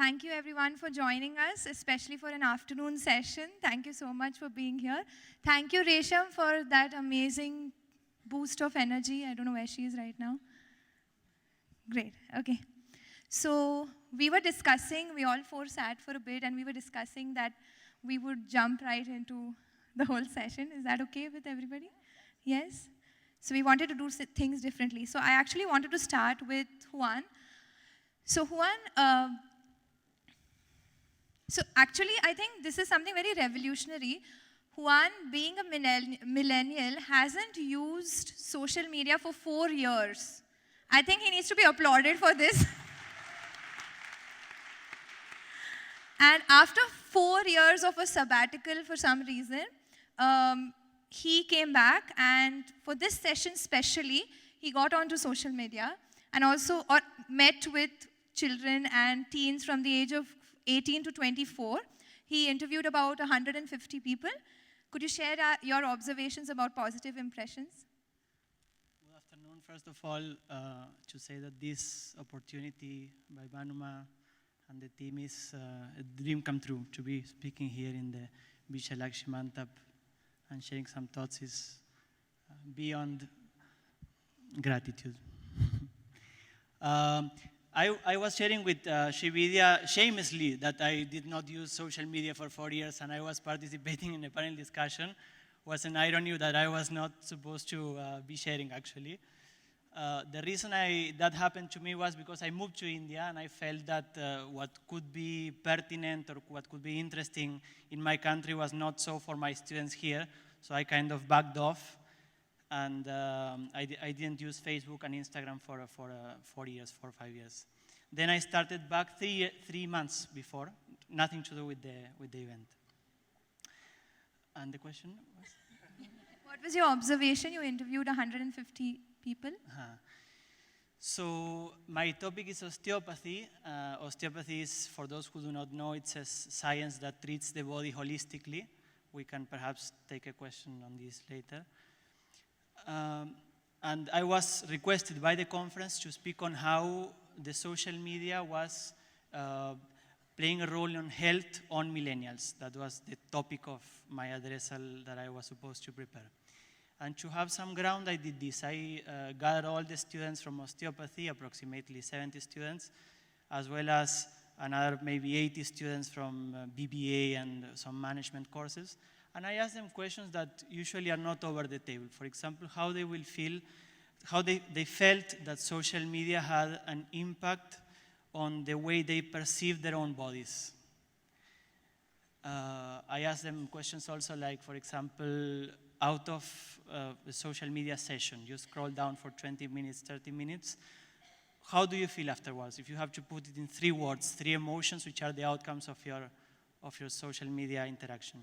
Thank you everyone for joining us, especially for an afternoon session. Thank you so much for being here. Thank you, Resham, for that amazing boost of energy. I don't know where she is right now. Great, okay. So we were discussing, we all four sat for a bit and we were discussing that we would jump right into the whole session. Is that okay with everybody? Yes? So we wanted to do things differently. So I actually wanted to start with Juan. So Juan, so actually I think this is something very revolutionary. Juan, being a millennial, hasn't used social media for 4 years. I think he needs to be applauded for this. And after 4 years of a sabbatical for some reason, he came back, and for this session specially, he got onto social media and also met with children and teens from the age of 18 to 24. He interviewed about 150 people. Could you share your observations about positive impressions? Good afternoon. First of all, to say that this opportunity by Banuma and the team is a dream come true. To be speaking here in the Vishalakshi Mantab and sharing some thoughts is beyond gratitude. I was sharing with Shividya shamelessly that I did not use social media for 4 years and I was participating in a panel discussion. It was an irony that I was not supposed to be sharing actually. The reason that happened to me was because I moved to India and I felt that what could be pertinent or what could be interesting in my country was not so for my students here. So I kind of backed off and I didn't use Facebook and Instagram for 4 years, 4 or 5 years. Then I started back three months before, nothing to do with the event. And the question was? What was your observation? You interviewed 150 people. So my topic is osteopathy. Osteopathy is, for those who do not know, it's a science that treats the body holistically. We can perhaps take a question on this later. And I was requested by the conference to speak on how the social media was playing a role on health on millennials. That was the topic of my address that I was supposed to prepare. And to have some ground, I did this. I gathered all the students from osteopathy, approximately 70 students, as well as another maybe 80 students from BBA and some management courses. And I asked them questions that usually are not over the table. For example, how they will feel, how they felt that social media had an impact on the way they perceive their own bodies. I asked them questions also like, for example, out of a social media session, you scroll down for 20 minutes, 30 minutes, how do you feel afterwards? If you have to put it in 3 words, 3 emotions, which are the outcomes of your social media interaction.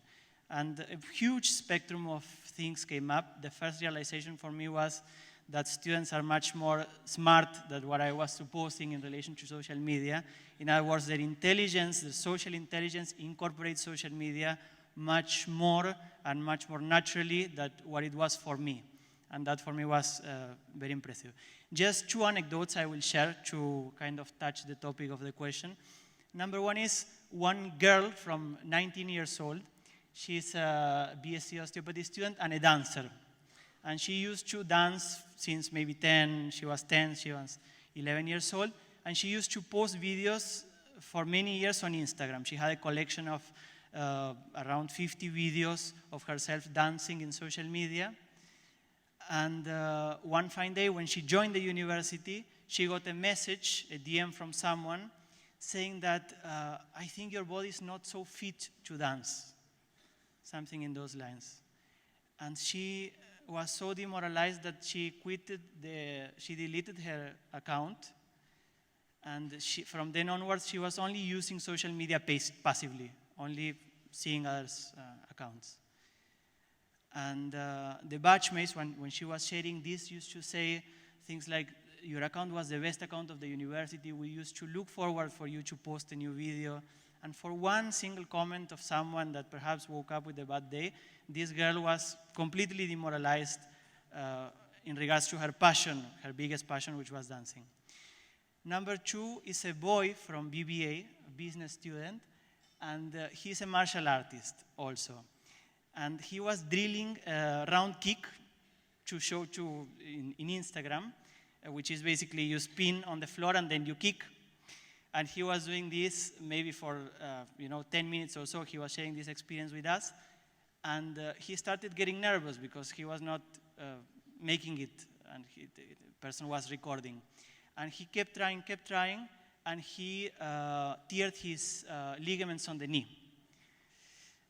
And a huge spectrum of things came up. The first realization for me was that students are much more smart than what I was supposing in relation to social media. In other words, their intelligence, their social intelligence incorporates social media much more and much more naturally than what it was for me. And that for me was very impressive. Just 2 anecdotes I will share to kind of touch the topic of the question. Number one is one girl from 19 years old. She's a BSc osteopathy student and a dancer. And she used to dance since maybe 10, she was 11 years old. And she used to post videos for many years on Instagram. She had a collection of around 50 videos of herself dancing in social media. And one fine day when she joined the university, she got a message, a DM from someone, saying that, I think your body is not so fit to dance. Something in those lines. And she was so demoralized that she deleted her account. And from then onwards, she was only using social media passively, only seeing others' accounts. And the batchmates, when she was sharing this, used to say things like, your account was the best account of the university. We used to look forward for you to post a new video. And for one single comment of someone that perhaps woke up with a bad day, this girl was completely demoralized in regards to her passion, her biggest passion, which was dancing. Number 2 is a boy from BBA, a business student, and he's a martial artist also. And he was drilling a round kick to show in Instagram, which is basically you spin on the floor and then you kick. And he was doing this maybe for 10 minutes or so. He was sharing this experience with us. And he started getting nervous because he was not making it, and the person was recording. And he kept trying, and he teared his ligaments on the knee.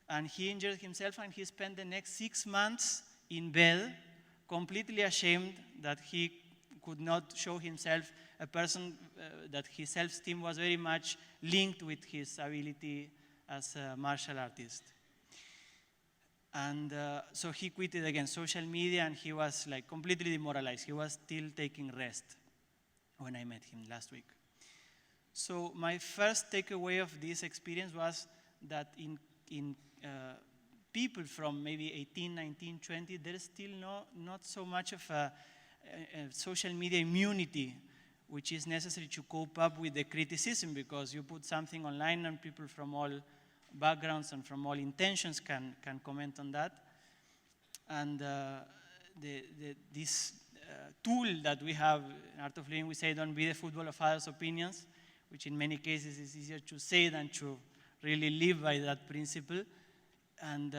And he injured himself, and he spent the next 6 months in bed, completely ashamed that he could not show himself a person that his self-esteem was very much linked with his ability as a martial artist. And so he quitted again social media, and he was like completely demoralized. He was still taking rest when I met him last week. So my first takeaway of this experience was that in people from maybe 18, 19, 20, there is still not so much of a social media immunity, which is necessary to cope up with the criticism, because you put something online and people from all backgrounds and from all intentions can comment on that. And this tool that we have in Art of Living, we say don't be the football of others' opinions, which in many cases is easier to say than to really live by that principle. And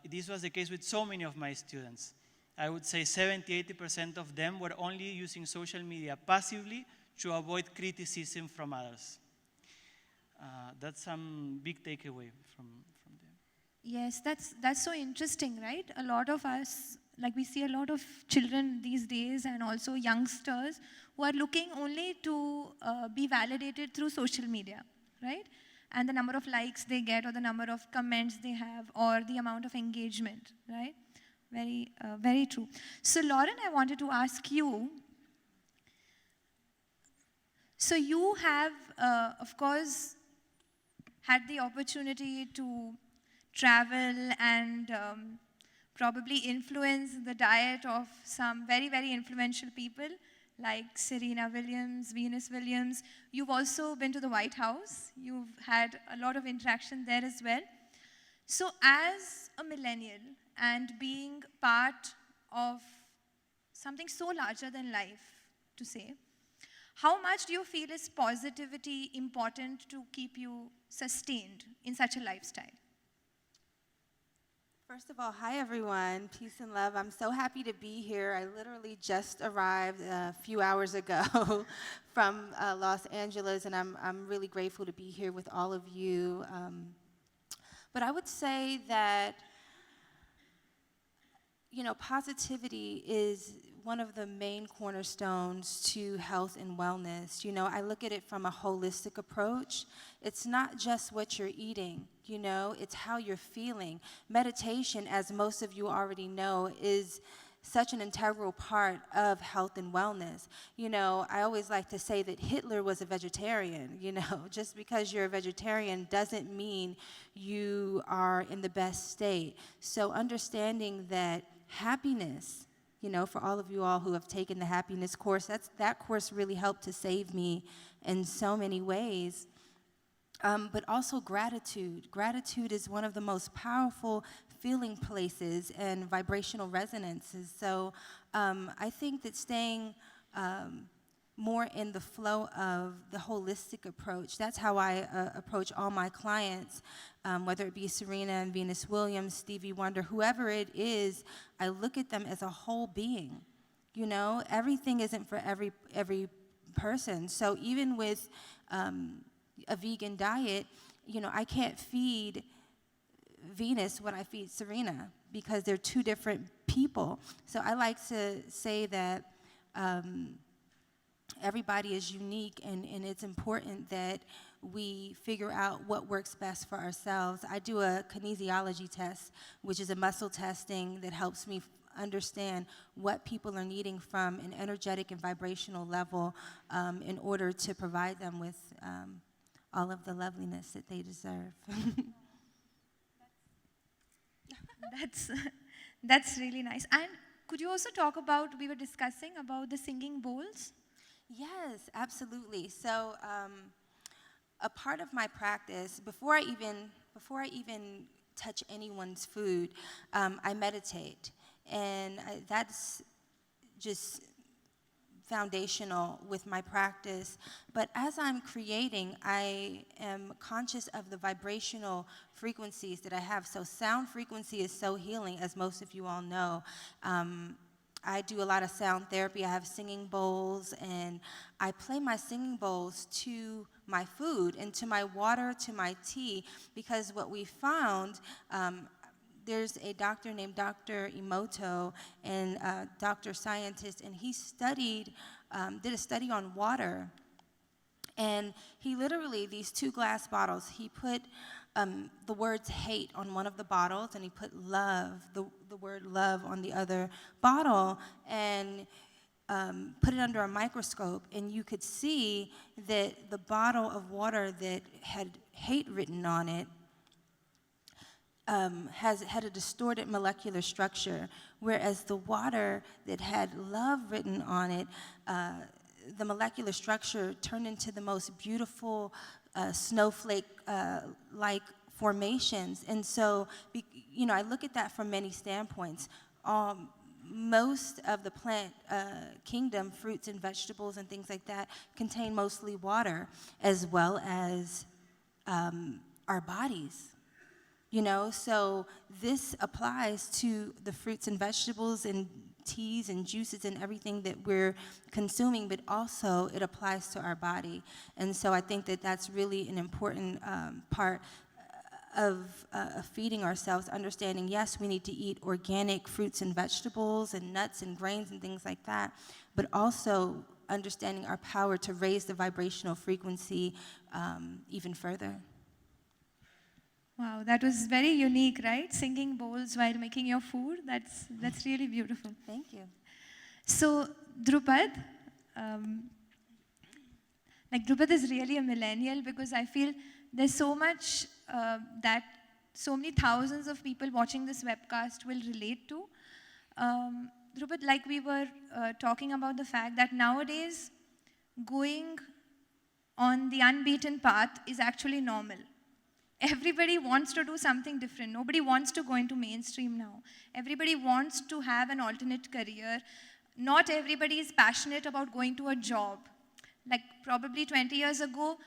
this was the case with so many of my students. I would say 70-80% of them were only using social media passively to avoid criticism from others. That's some big takeaway from them. Yes, that's so interesting, right? A lot of us, like we see a lot of children these days and also youngsters who are looking only to be validated through social media, right? And the number of likes they get, or the number of comments they have, or the amount of engagement, right? Very true. So Lauren, I wanted to ask you, so you have, of course, had the opportunity to travel and probably influence the diet of some very, very influential people like Serena Williams, Venus Williams. You've also been to the White House. You've had a lot of interaction there as well. So as a millennial and being part of something so larger than life, to say, how much do you feel is positivity important to keep you sustained in such a lifestyle? First of all, hi everyone, peace and love. I'm so happy to be here. I literally just arrived a few hours ago from Los Angeles, and I'm really grateful to be here with all of you. But I would say that, positivity is one of the main cornerstones to health and wellness. I look at it from a holistic approach. It's not just what you're eating, it's how you're feeling. Meditation, as most of you already know, is such an integral part of health and wellness. I always like to say that Hitler was a vegetarian. Just because you're a vegetarian doesn't mean you are in the best state. So understanding that happiness, for all of you all who have taken the happiness course, that course really helped to save me in so many ways. But also gratitude. Gratitude is one of the most powerful feeling places and vibrational resonances. So I think that staying more in the flow of the holistic approach, that's how I approach all my clients, whether it be Serena and Venus Williams, Stevie Wonder, whoever it is, I look at them as a whole being. Everything isn't for every person. So even with a vegan diet, I can't feed Venus what I feed Serena because they're two different people. So I like to say that everybody is unique, and it's important that we figure out what works best for ourselves. I do a kinesiology test, which is a muscle testing that helps me understand what people are needing from an energetic and vibrational level in order to provide them with all of the loveliness that they deserve. That's really nice. And could you also talk about, we were discussing about the singing bowls? Yes, absolutely. So, a part of my practice, before I even touch anyone's food, I meditate, and that's just foundational with my practice. But as I'm creating, I am conscious of the vibrational frequencies that I have. So sound frequency is so healing, as most of you all know. I do a lot of sound therapy. I have singing bowls, and I play my singing bowls to my food and to my water, to my tea, because what we found, there's a doctor named Dr. Emoto, and doctor scientist, and he did a study on water. And he literally, these 2 glass bottles, he put the words hate on one of the bottles, and he put love, the word love on the other bottle, and put it under a microscope, and you could see that the bottle of water that had hate written on it had a distorted molecular structure, whereas the water that had love written on it, the molecular structure turned into the most beautiful snowflake-like formations. And so, I look at that from many standpoints. Most of the plant kingdom, fruits and vegetables and things like that, contain mostly water, as well as our bodies. So this applies to the fruits and vegetables and teas and juices and everything that we're consuming, but also it applies to our body. And so I think that that's really an important part of feeding ourselves, understanding, yes, we need to eat organic fruits and vegetables and nuts and grains and things like that, but also understanding our power to raise the vibrational frequency even further. Wow, that was very unique, right? Singing bowls while making your food. That's really beautiful. Thank you. So, Drupad, Drupad is really a millennial, because I feel there's so much that so many thousands of people watching this webcast will relate to. Drupad, like we were talking about the fact that nowadays going on the unbeaten path is actually normal. Everybody wants to do something different. Nobody wants to go into mainstream now. Everybody wants to have an alternate career. Not everybody is passionate about going to a job. Like probably 20 years ago,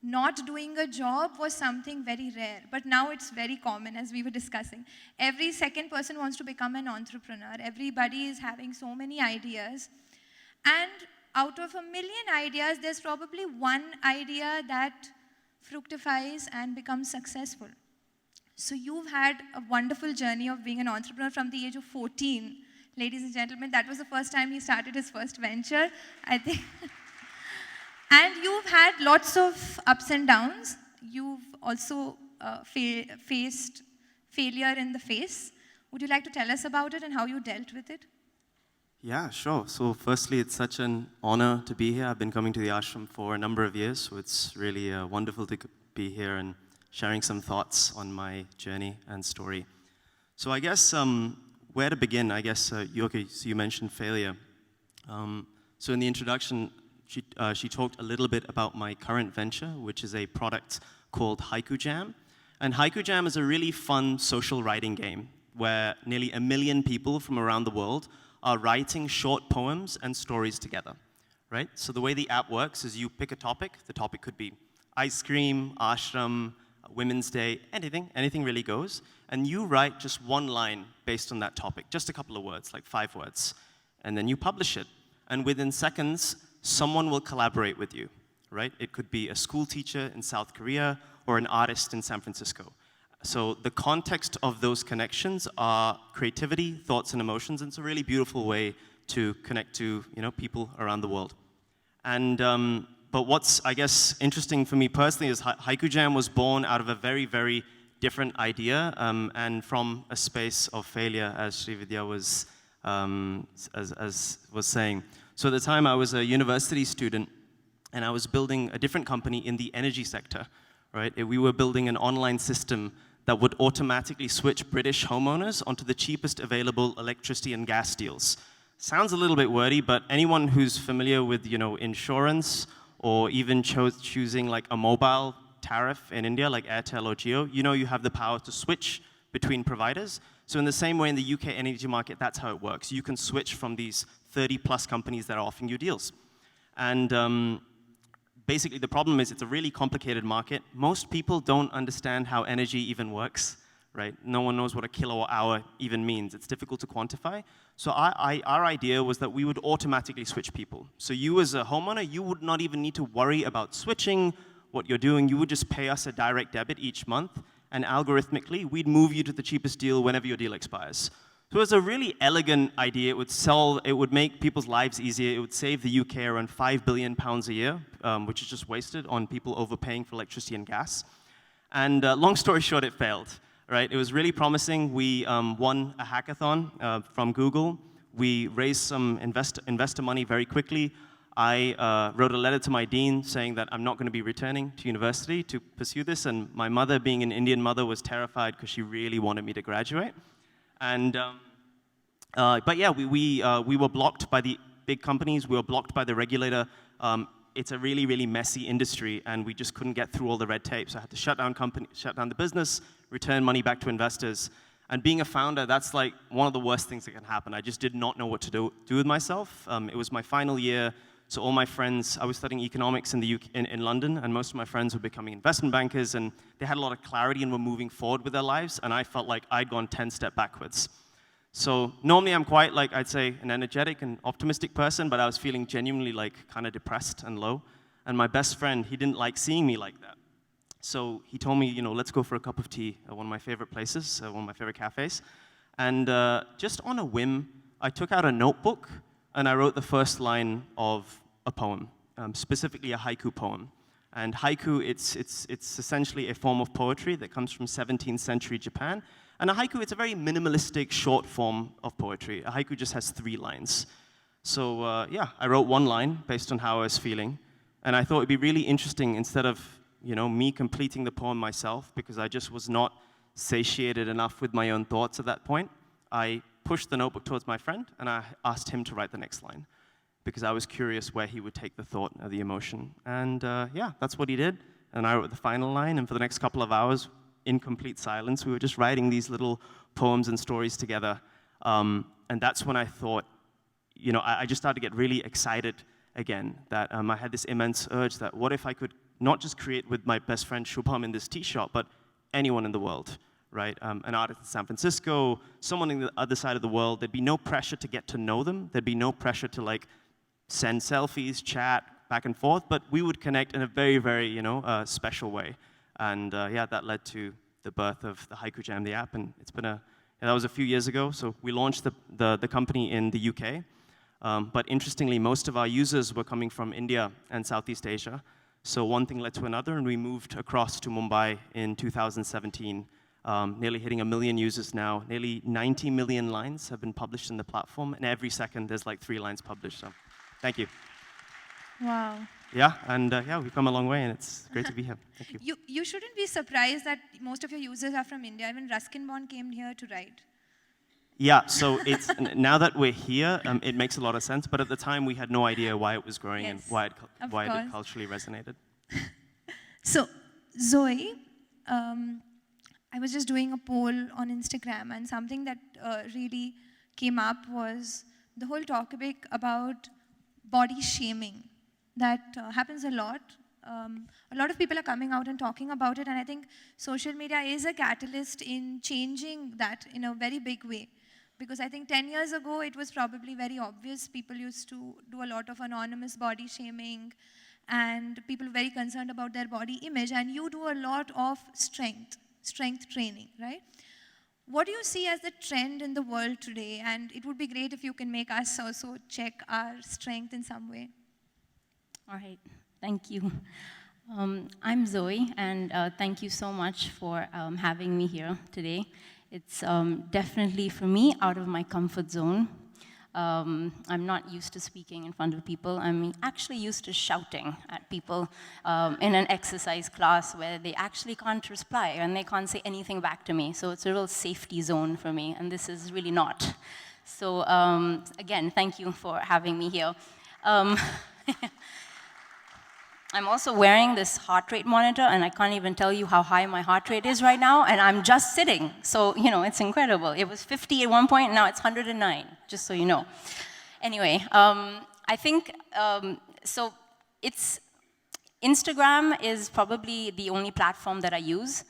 not doing a job was something very rare, but now it's very common, as we were discussing. Every second person wants to become an entrepreneur. Everybody is having so many ideas. And out of 1 million ideas, there's probably one idea that fructifies and becomes successful. So you've had a wonderful journey of being an entrepreneur from the age of 14. Ladies and gentlemen, that was the first time he started his first venture, I think. And you've had lots of ups and downs. You've also faced failure in the face. Would you like to tell us about it and how you dealt with it? Yeah, sure. So firstly, it's such an honor to be here. I've been coming to the ashram for a number of years, so it's really wonderful to be here and sharing some thoughts on my journey and story. So I guess where to begin? I guess, so you mentioned failure. So in the introduction, she talked a little bit about my current venture, which is a product called Haiku Jam. And Haiku Jam is a really fun social writing game where nearly 1 million people from around the world are writing short poems and stories together, right? So the way the app works is you pick a topic. The topic could be ice cream, ashram, Women's Day, anything really goes. And you write just one line based on that topic, just a couple of words, like 5 words. And then you publish it. And within seconds, someone will collaborate with you, right? It could be a school teacher in South Korea or an artist in San Francisco. So the context of those connections are creativity, thoughts, and emotions, and it's a really beautiful way to connect to people around the world. And but what's, I guess, interesting for me personally is Haiku Jam was born out of a very, very different idea and from a space of failure, as Srividya was was saying. So at the time, I was a university student, and I was building a different company in the energy sector, right? We were building an online system that would automatically switch British homeowners onto the cheapest available electricity and gas deals. sounds a little bit wordy, but anyone who's familiar with, insurance or even choosing like a mobile tariff in India, like Airtel or Jio, you have the power to switch between providers. So in the same way in the UK energy market, that's how it works. You can switch from these 30 plus companies that are offering you deals. And basically the problem is it's a really complicated market. Most people don't understand how energy even works, right? No one knows what a kilowatt hour even means. It's difficult to quantify. So our idea was that we would automatically switch people. So you as a homeowner, you would not even need to worry about switching what you're doing. You would just pay us a direct debit each month, and algorithmically, we'd move you to the cheapest deal whenever your deal expires. So it was a really elegant idea. It would make people's lives easier. It would save the UK around £5 billion a year, which is just wasted on people overpaying for electricity and gas. And long story short, it failed, right? It was really promising. We won a hackathon from Google. We raised some investor money very quickly. I wrote a letter to my dean saying that I'm not going to be returning to university to pursue this, and my mother, being an Indian mother, was terrified because she really wanted me to graduate. And but yeah, we were blocked by the big companies. We were blocked by the regulator. It's a really, really messy industry, and we just couldn't get through all the red tape. So I had to shut down the business, return money back to investors. And being a founder, that's like one of the worst things that can happen. I just did not know what to do with myself. It was my final year. So all my friends, I was studying economics in the UK, in London, and most of my friends were becoming investment bankers, and they had a lot of clarity and were moving forward with their lives, and I felt like I'd gone 10 steps backwards. So normally I'm quite, like, I'd say, an energetic and optimistic person, but I was feeling genuinely, like, kind of depressed and low. And my best friend, he didn't like seeing me like that. So he told me, let's go for a cup of tea at one of my favorite places, one of my favorite cafes. And just on a whim, I took out a notebook, and I wrote the first line of a poem, specifically a haiku poem. And haiku, it's essentially a form of poetry that comes from 17th century Japan. And a haiku, it's a very minimalistic, short form of poetry. A haiku just has 3 lines. So yeah, I wrote 1 line based on how I was feeling. And I thought it'd be really interesting, instead of me completing the poem myself, because I just was not satiated enough with my own thoughts at that point, I pushed the notebook towards my friend, and I asked him to write the next line, because I was curious where he would take the thought or the emotion. And yeah, that's what he did. And I wrote the final line, and for the next couple of hours, in complete silence, we were just writing these little poems and stories together. And that's when I thought, I just started to get really excited again, that I had this immense urge that what if I could not just create with my best friend Shubham in this tea shop, but anyone in the world, right? An artist in San Francisco, someone on the other side of the world. There'd be no pressure to get to know them. There'd be no pressure to, like, send selfies, chat, back and forth, but we would connect in a very, very, special way. And yeah, that led to the birth of the Haiku Jam, the app, and it's been that was a few years ago. So we launched the company in the UK, but interestingly, most of our users were coming from India and Southeast Asia. So one thing led to another, and we moved across to Mumbai in 2017, nearly hitting 1 million users now. Nearly 90 million lines have been published in the platform, and every second there's like 3 lines published. So thank you. Wow. Yeah, and yeah, we've come a long way, and it's great to be here. Thank you. You shouldn't be surprised that most of your users are from India. Even Ruskin Bond came here to write. Yeah, so it's now that we're here, it makes a lot of sense. But at the time, we had no idea why it was growing and why it had culturally resonated. So, Zoe, I was just doing a poll on Instagram, and something that really came up was the whole topic about body shaming. That happens a lot. A lot of people are coming out and talking about it, and I think social media is a catalyst in changing that in a very big way. Because I think 10 years ago, it was probably very obvious. People used to do a lot of anonymous body shaming, and people were very concerned about their body image, and you do a lot of strength training, right? What do you see as the trend in the world today? And it would be great if you can make us also check our strength in some way. All right, thank you. I'm Zoe, and thank you so much for having me here today. It's definitely, for me, out of my comfort zone. I'm not used to speaking in front of people. I'm actually used to shouting at people in an exercise class where they actually can't reply and they can't say anything back to me. So it's a real safety zone for me, and this is really not. So again, thank you for having me here. I'm also wearing this heart rate monitor, and I can't even tell you how high my heart rate is right now, and I'm just sitting. So, it's incredible. It was 50 at one point, and now it's 109, just so you know. Anyway, I think, so Instagram is probably the only platform that I use.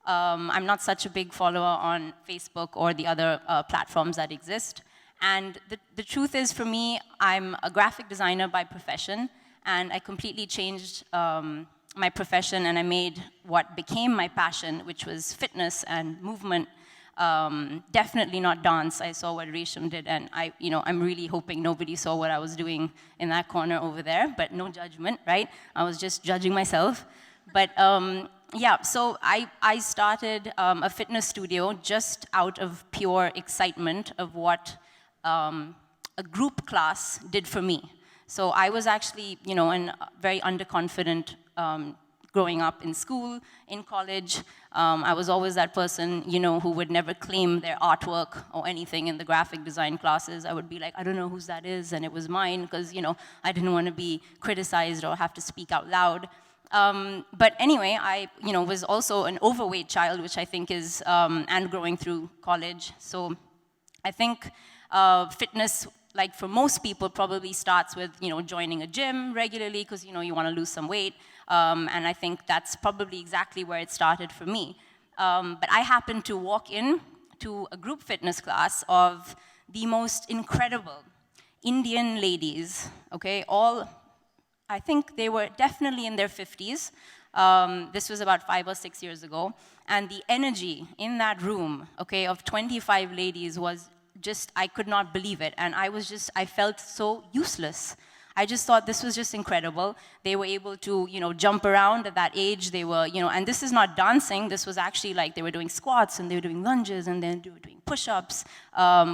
I'm not such a big follower on Facebook or the other platforms that exist. And the truth is, for me, I'm a graphic designer by profession, and I completely changed my profession, and I made what became my passion, which was fitness and movement. Definitely not dance. I saw what Resham did, and I'm really hoping nobody saw what I was doing in that corner over there, but no judgment, right? I was just judging myself. But yeah, so I started a fitness studio just out of pure excitement of what a group class did for me. So I was actually, very underconfident growing up in school, in college. I was always that person, who would never claim their artwork or anything in the graphic design classes. I would be like, I don't know whose that is, and it was mine, because, I didn't want to be criticized or have to speak out loud. But anyway, I, was also an overweight child, which I think is, and growing through college. So I think fitness, like for most people, probably starts with, joining a gym regularly because, you want to lose some weight. And I think that's probably exactly where it started for me. But I happened to walk in to a group fitness class of the most incredible Indian ladies, okay? All, I think they were definitely in their 50s. This was about 5 or 6 years ago. And the energy in that room, okay, of 25 ladies was just, I could not believe it. And I felt so useless. I just thought this was just incredible. They were able to, jump around at that age. They were, and this is not dancing. This was actually like they were doing squats, and they were doing lunges, and then they were doing push-ups,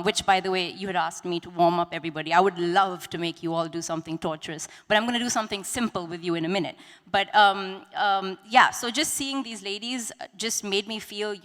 which, by the way, you had asked me to warm up everybody. I would love to make you all do something torturous, but I'm going to do something simple with you in a minute. But yeah, so just seeing these ladies just made me feel,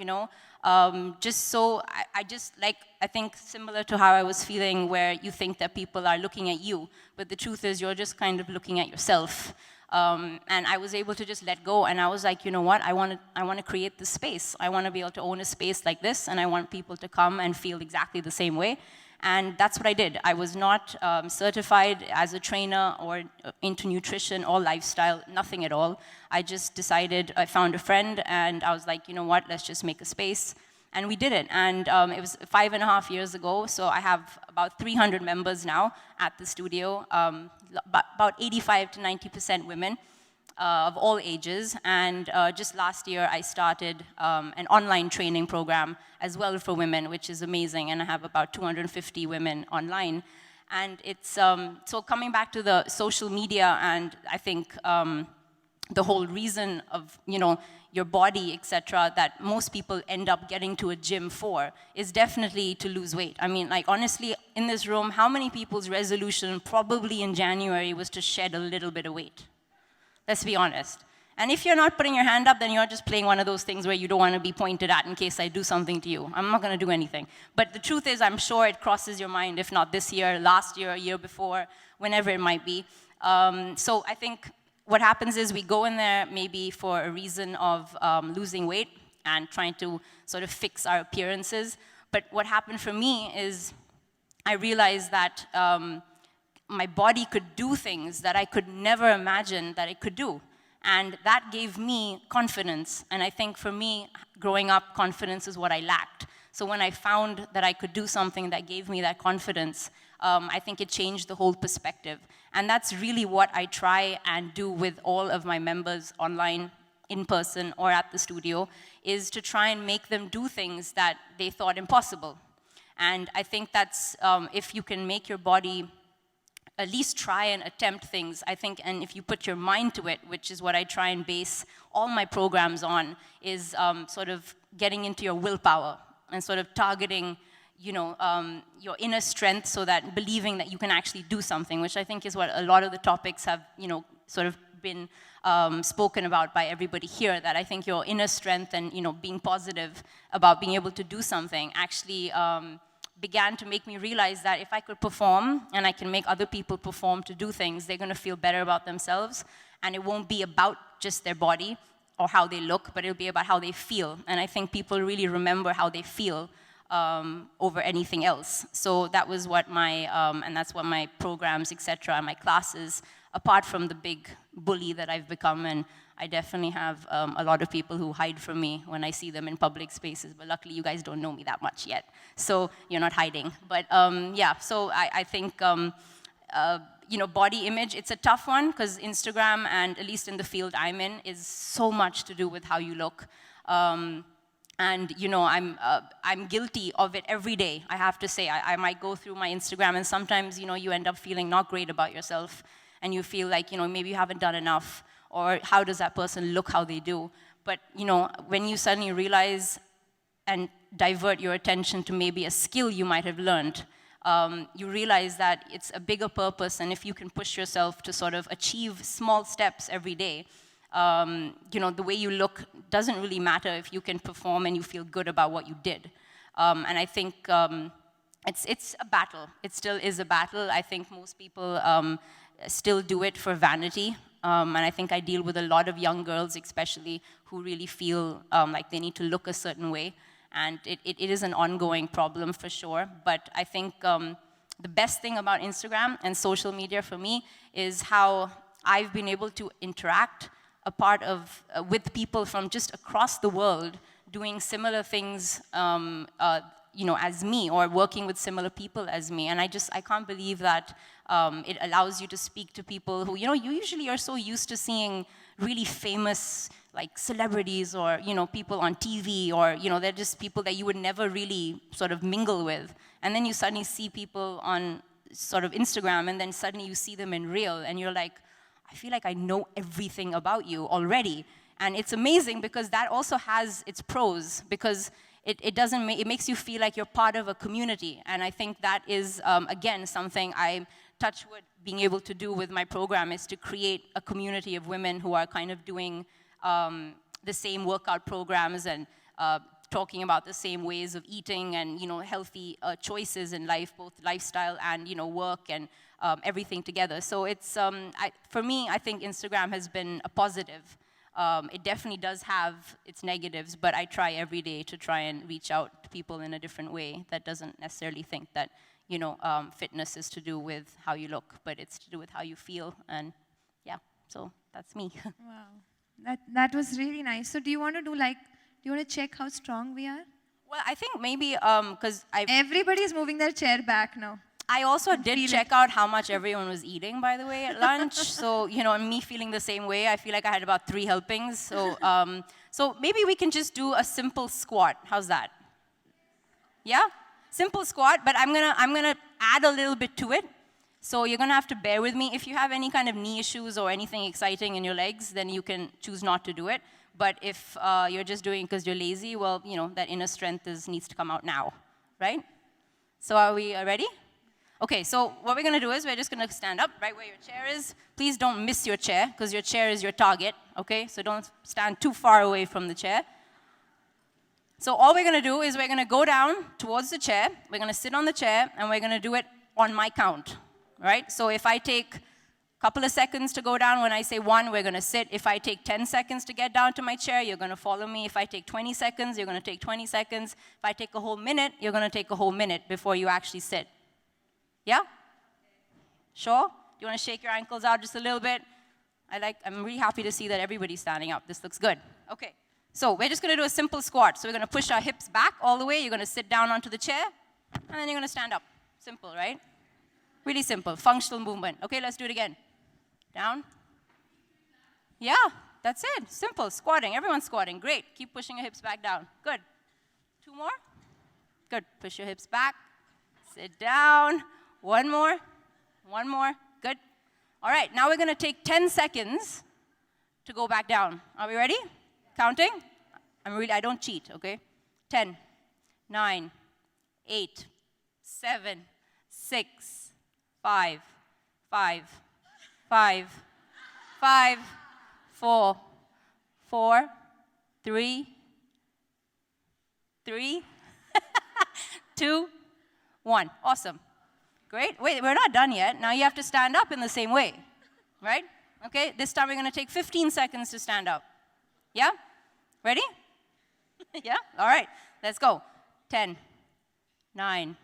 just so, I think similar to how I was feeling, where you think that people are looking at you, but the truth is you're just kind of looking at yourself. And I was able to just let go, and I was like, you know what, I want to create this space. I want to be able to own a space like this, and I want people to come and feel exactly the same way. And that's what I did. I was not certified as a trainer or into nutrition or lifestyle, nothing at all. I just decided, I found a friend, and I was like, you know what, let's just make a space. And we did it. And it was 5.5 years ago, so I have about 300 members now at the studio, about 85 to 90% women of all ages. And just last year, I started an online training program as well for women, which is amazing. And I have about 250 women online. And it's, so coming back to the social media, and I think the whole reason of, your body, etc., that most people end up getting to a gym for is definitely to lose weight. I mean, like, honestly, in this room, how many people's resolution probably in January was to shed a little bit of weight? Let's be honest. And if you're not putting your hand up, then you're just playing one of those things where you don't want to be pointed at in case I do something to you. I'm not going to do anything. But the truth is, I'm sure it crosses your mind, if not this year, last year, a year before, whenever it might be. So I think what happens is we go in there maybe for a reason of losing weight and trying to sort of fix our appearances. But what happened for me is I realized that my body could do things that I could never imagine that it could do. And that gave me confidence. And I think for me, growing up, confidence is what I lacked. So when I found that I could do something that gave me that confidence, I think it changed the whole perspective. And that's really what I try and do with all of my members online, in person, or at the studio, is to try and make them do things that they thought impossible. And I think that's, if you can make your body at least try and attempt things, I think, and if you put your mind to it, which is what I try and base all my programs on, is sort of getting into your willpower and sort of targeting, your inner strength, so that believing that you can actually do something, which I think is what a lot of the topics have, sort of been spoken about by everybody here, that I think your inner strength and, being positive about being able to do something actually began to make me realize that if I could perform and I can make other people perform to do things, they're going to feel better about themselves, and it won't be about just their body or how they look, but it'll be about how they feel. And I think people really remember how they feel over anything else. So that was what and that's what my programs, etc., and my classes, apart from the big bully that I've become, and I definitely have a lot of people who hide from me when I see them in public spaces, but luckily you guys don't know me that much yet, so you're not hiding. But yeah, so I think, body image, it's a tough one, because Instagram, and at least in the field I'm in, is so much to do with how you look. And I'm guilty of it every day, I have to say. I might go through my Instagram, and sometimes, you end up feeling not great about yourself, and you feel like, maybe you haven't done enough, or how does that person look how they do? But, when you suddenly realize and divert your attention to maybe a skill you might have learned, you realize that it's a bigger purpose, and if you can push yourself to sort of achieve small steps every day, the way you look doesn't really matter if you can perform and you feel good about what you did. And I think it's a battle. It still is a battle. I think most people still do it for vanity. And I think I deal with a lot of young girls, especially, who really feel like they need to look a certain way. And it is an ongoing problem for sure. But I think the best thing about Instagram and social media for me is how I've been able to interact with people from just across the world doing similar things as me, or working with similar people as me. And I can't believe that it allows you to speak to people who, you usually are so used to seeing really famous, like, celebrities, or, people on TV, or, they're just people that you would never really sort of mingle with. And then you suddenly see people on sort of Instagram, and then suddenly you see them in real, and you're like, I feel like I know everything about you already. And it's amazing, because that also has its pros, because it makes you feel like you're part of a community. And I think that is, again, something I touch wood being able to do with my program, is to create a community of women who are kind of doing the same workout programs, and talking about the same ways of eating, and healthy choices in life, both lifestyle and work, and everything together. So it's for me, I think Instagram has been a positive. It definitely does have its negatives, but I try every day to try and reach out to people in a different way that doesn't necessarily think that fitness is to do with how you look, but it's to do with how you feel. And yeah, so that's me. Wow, that was really nice. So do you want to check how strong we are? Well, I think maybe because Everybody's moving their chair back now. I also did check out how much everyone was eating, by the way, at lunch. So, and me feeling the same way, I feel like I had about 3 helpings. So, so maybe we can just do a simple squat. How's that? Yeah? Simple squat, but I'm gonna add a little bit to it. So you're gonna have to bear with me. If you have any kind of knee issues or anything exciting in your legs, then you can choose not to do it. But if you're just doing it because you're lazy, well, that inner strength needs to come out now, right? So are we ready? Okay, so what we're going to do is we're just going to stand up right where your chair is. Please don't miss your chair, because your chair is your target, okay? So don't stand too far away from the chair. So all we're going to do is we're going to go down towards the chair. We're going to sit on the chair, and we're going to do it on my count, right? So if I take a couple of seconds to go down, when I say 1, we're going to sit. If I take 10 seconds to get down to my chair, you're going to follow me. If I take 20 seconds, you're going to take 20 seconds. If I take a whole minute, you're going to take a whole minute before you actually sit. Yeah? Sure? Do you want to shake your ankles out just a little bit? I'm really happy to see that everybody's standing up. This looks good. Okay. So we're just going to do a simple squat. So we're going to push our hips back all the way. You're going to sit down onto the chair, and then you're going to stand up. Simple, right? Really simple. Functional movement. Okay, let's do it again. Down. Yeah, that's it. Simple. Squatting. Everyone's squatting. Great. Keep pushing your hips back down. Good. 2 more. Good. Push your hips back. Sit down. 1 more. 1 more. Good. All right, now we're going to take 10 seconds to go back down. Are we ready? Counting? I don't cheat, okay? 10, 9, 8, 7, 6, 5, 5, 5, 5, 4, 4, 3, 3, 2, 1. Awesome. Great. Wait, we're not done yet. Now you have to stand up in the same way, right? Okay, this time we're going to take 15 seconds to stand up. Yeah? Ready? Yeah? All right, let's go. 10, 9,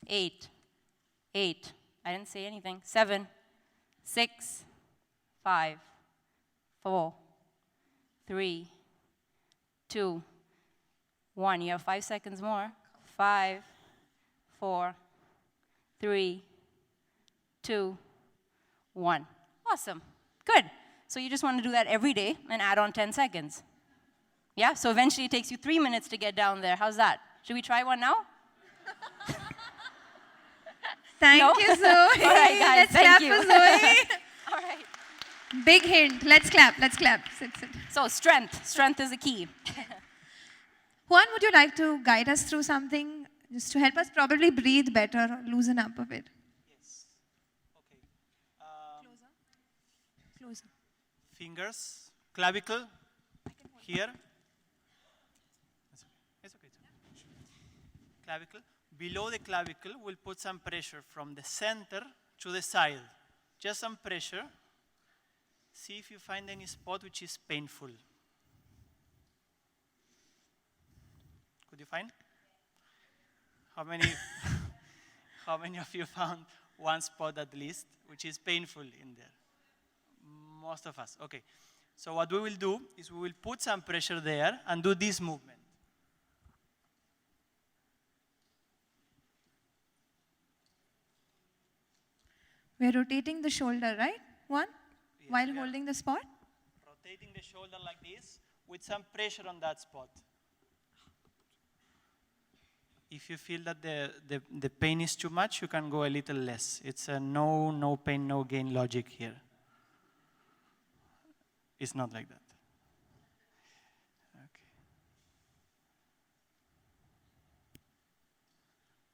8, 8. I didn't say anything. 7, 6, 5, 4, 3, 2, 1. You have 5 seconds more. 5, 4, 3, 2, 1. Awesome. Good. So you just want to do that every day and add on 10 seconds. Yeah? So eventually it takes you 3 minutes to get down there. How's that? Should we try one now? Thank No? you, Zoe. All right, guys. Let's Thank clap you. for Zoe. All right. Big hint. Let's clap. Let's clap. Sit, sit. So strength. Strength is a key. Juan, would you like to guide us through something just to help us probably breathe better, loosen up a bit? Yes. Okay. Closer. Fingers, clavicle, here. It's okay. Clavicle. Below the clavicle, we'll put some pressure from the center to the side. Just some pressure. See if you find any spot which is painful. Could you find? How many, how many of you found one spot at least which is painful in there? Most of us. Okay. So what we will do is we will put some pressure there and do this movement. We're rotating the shoulder, right? One? Yes, While we are holding the spot? rotating the shoulder like this with some pressure on that spot. If you feel that the pain is too much, you can go a little less. It's a no pain, no gain logic here. It's not like that. Okay.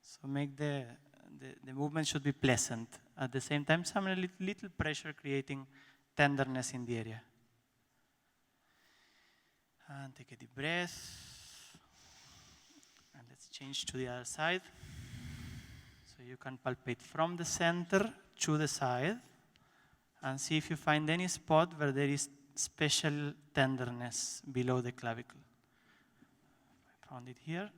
So make the movement should be pleasant. At the same time, some little pressure creating tenderness in the area. And take a deep breath. And let's change to the other side. So you can palpate from the center to the side and see if you find any spot where there is special tenderness below the clavicle. I found it here.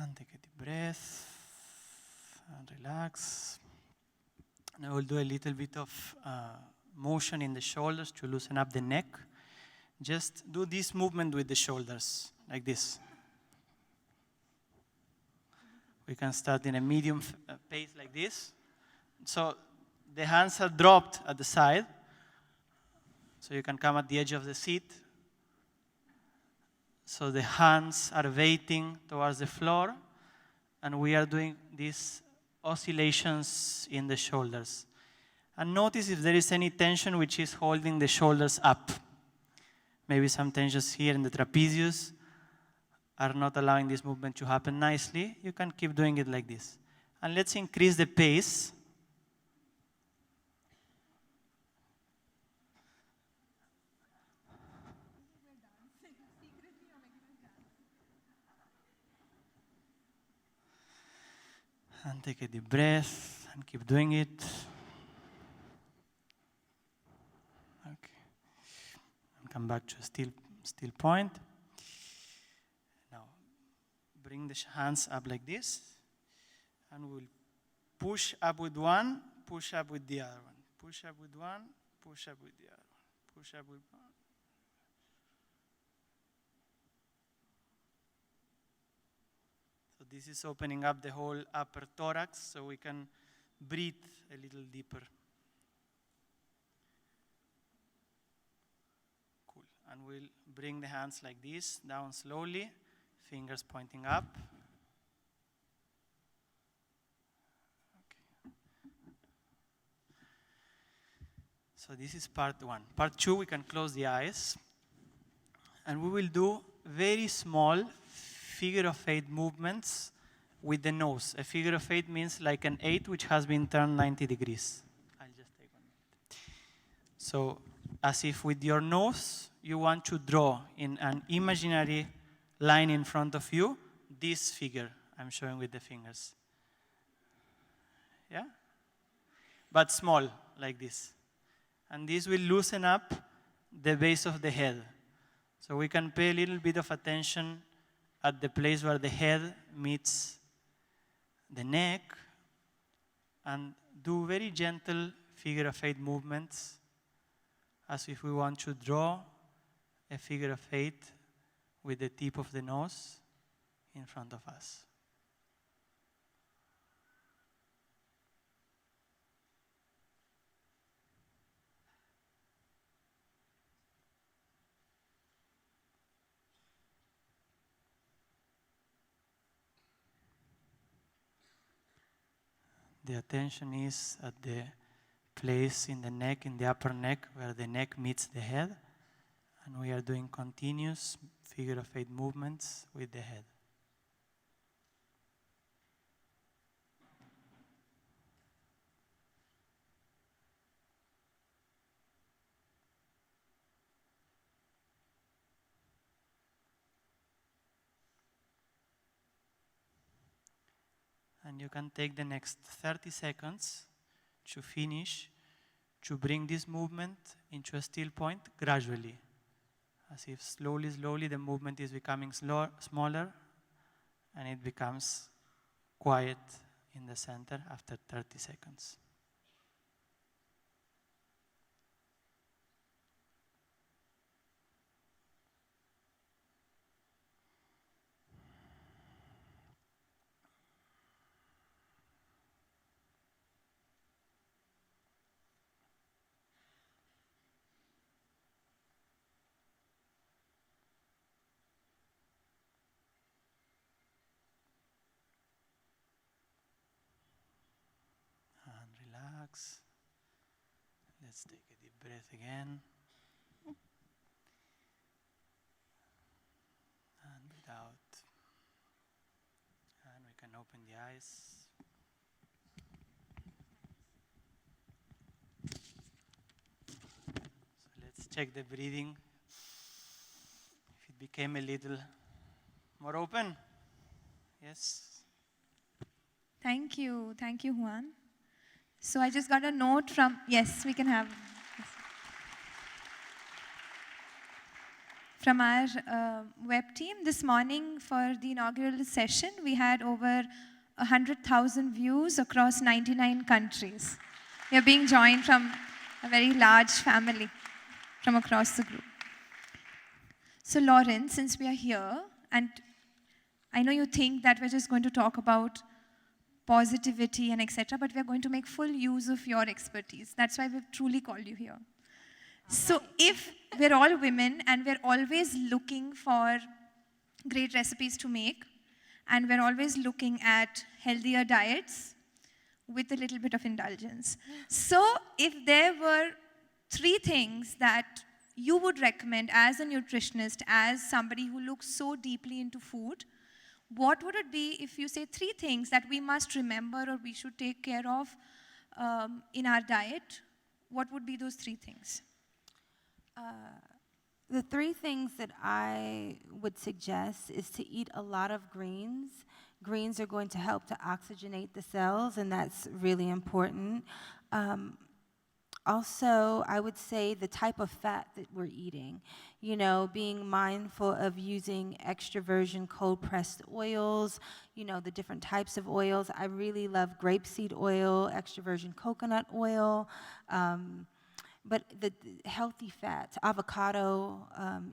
And take a deep breath and relax. And I will do a little bit of motion in the shoulders to loosen up the neck. Just do this movement with the shoulders, like this. We can start in a medium pace like this. So the hands are dropped at the side. So you can come at the edge of the seat. So the hands are weighting towards the floor, and we are doing these oscillations in the shoulders. And notice if there is any tension which is holding the shoulders up. Maybe some tensions here in the trapezius are not allowing this movement to happen nicely. You can keep doing it like this. And let's increase the pace. And take a deep breath and keep doing it. Okay. And come back to a still point. Now, bring the hands up like this. And we'll push up with one, push up with the other one. Push up with one, push up with the other one. Push up with one. So this is opening up the whole upper thorax so we can breathe a little deeper. Cool. And we'll bring the hands like this, down slowly, fingers pointing up. Okay. So this is part one. Part two, we can close the eyes. And we will do very small figure of 8 movements with the nose. A figure of 8 means like an 8 which has been turned 90 degrees. I'll just take 1 minute. So, as if with your nose, you want to draw in an imaginary line in front of you this figure I'm showing with the fingers. Yeah? But small, like this. And this will loosen up the base of the head. So we can pay a little bit of attention at the place where the head meets the neck and do very gentle figure of 8 movements as if we want to draw a figure of 8 with the tip of the nose in front of us. The attention is at the place in the neck, in the upper neck, where the neck meets the head. And we are doing continuous figure of 8 movements with the head. And you can take the next 30 seconds to finish, to bring this movement into a still point gradually. As if slowly, slowly the movement is becoming smaller and it becomes quiet in the center after 30 seconds. Relax. Let's take a deep breath again. And breathe out. And we can open the eyes. So let's check the breathing. If it became a little more open. Yes. Thank you, Juan. So I just got a note from, yes, we can have, yes. From our web team. This morning for the inaugural session, we had over 100,000 views across 99 countries. We are being joined from a very large family from across the group. So Lauren, since we are here, and I know you think that we're just going to talk about positivity and etc., but we're going to make full use of your expertise. That's why we've truly called you here. So if we're all women and we're always looking for great recipes to make, and we're always looking at healthier diets with a little bit of indulgence. So if there were 3 things that you would recommend as a nutritionist, as somebody who looks so deeply into food, what would it be if you say 3 things that we must remember or we should take care of in our diet? What would be those 3 things? The 3 things that I would suggest is to eat a lot of greens. Greens are going to help to oxygenate the cells, and that's really important. Also, I would say the type of fat that we're eating. You know, being mindful of using extra virgin cold pressed oils, you know, the different types of oils. I really love grapeseed oil, extra virgin coconut oil, but the healthy fats, avocado,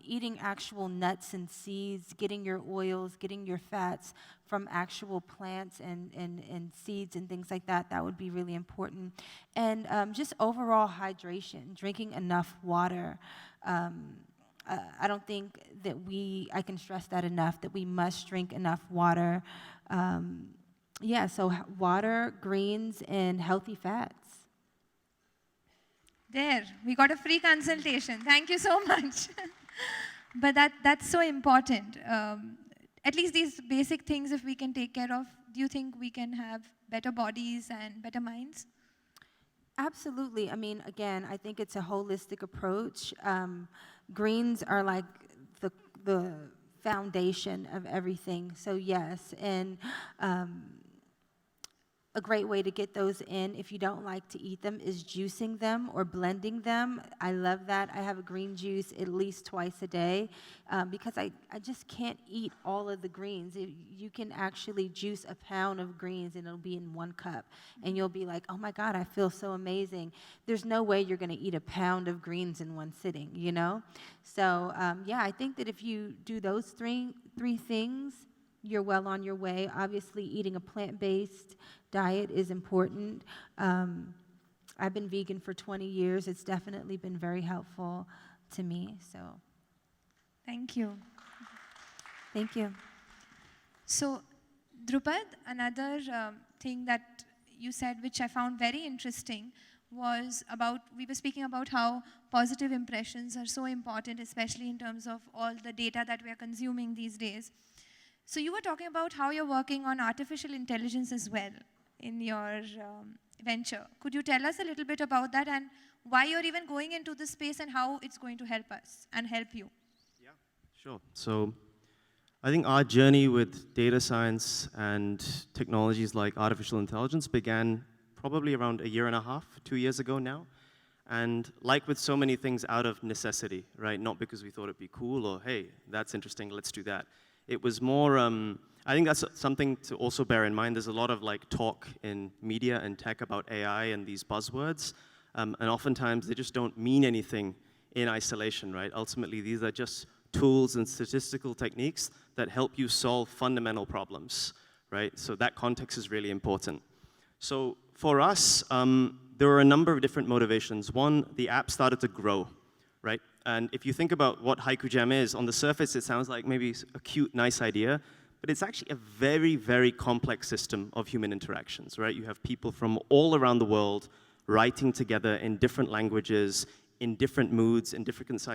eating actual nuts and seeds, getting your oils, getting your fats from actual plants and seeds and things like that, that would be really important. And just overall hydration, drinking enough water. I don't think that I can stress that enough, that we must drink enough water. Yeah, so water, greens, and healthy fats. There, we got a free consultation. Thank you so much. But that's so important. At least these basic things, if we can take care of, do you think we can have better bodies and better minds? Absolutely. I mean, again, I think it's a holistic approach. Greens are like the foundation of everything. So yes, and a great way to get those in, if you don't like to eat them, is juicing them or blending them. I love that. I have a green juice at least twice a day because I just can't eat all of the greens. You can actually juice a pound of greens and it'll be in 1 cup. And you'll be like, oh my God, I feel so amazing. There's no way you're going to eat a pound of greens in one sitting, you know? So yeah, I think that if you do those three things, you're well on your way. Obviously, eating a plant-based diet is important. I've been vegan for 20 years. It's definitely been very helpful to me. So, Thank you. thank you. So, Drupad, another thing that you said, which I found very interesting, was about, we were speaking about how positive impressions are so important, especially in terms of all the data that we are consuming these days. So you were talking about how you're working on artificial intelligence as well in your venture. Could you tell us a little bit about that and why you're even going into this space and how it's going to help us and help you? Yeah, sure. So I think our journey with data science and technologies like artificial intelligence began probably around 1.5 years, 2 years ago now. And like with so many things, out of necessity, right? Not because we thought it'd be cool or, hey, that's interesting, let's do that. It was more, I think that's something to also bear in mind. There's a lot of like talk in media and tech about AI and these buzzwords. And oftentimes they just don't mean anything in isolation, right? Ultimately, these are just tools and statistical techniques that help you solve fundamental problems, right? So that context is really important. So for us, there were a number of different motivations. One, the app started to grow, right? And if you think about what Haiku Jam is, on the surface it sounds like maybe a cute, nice idea, but it's actually a very, very complex system of human interactions, right? You have people from all around the world writing together in different languages, in different moods, in different,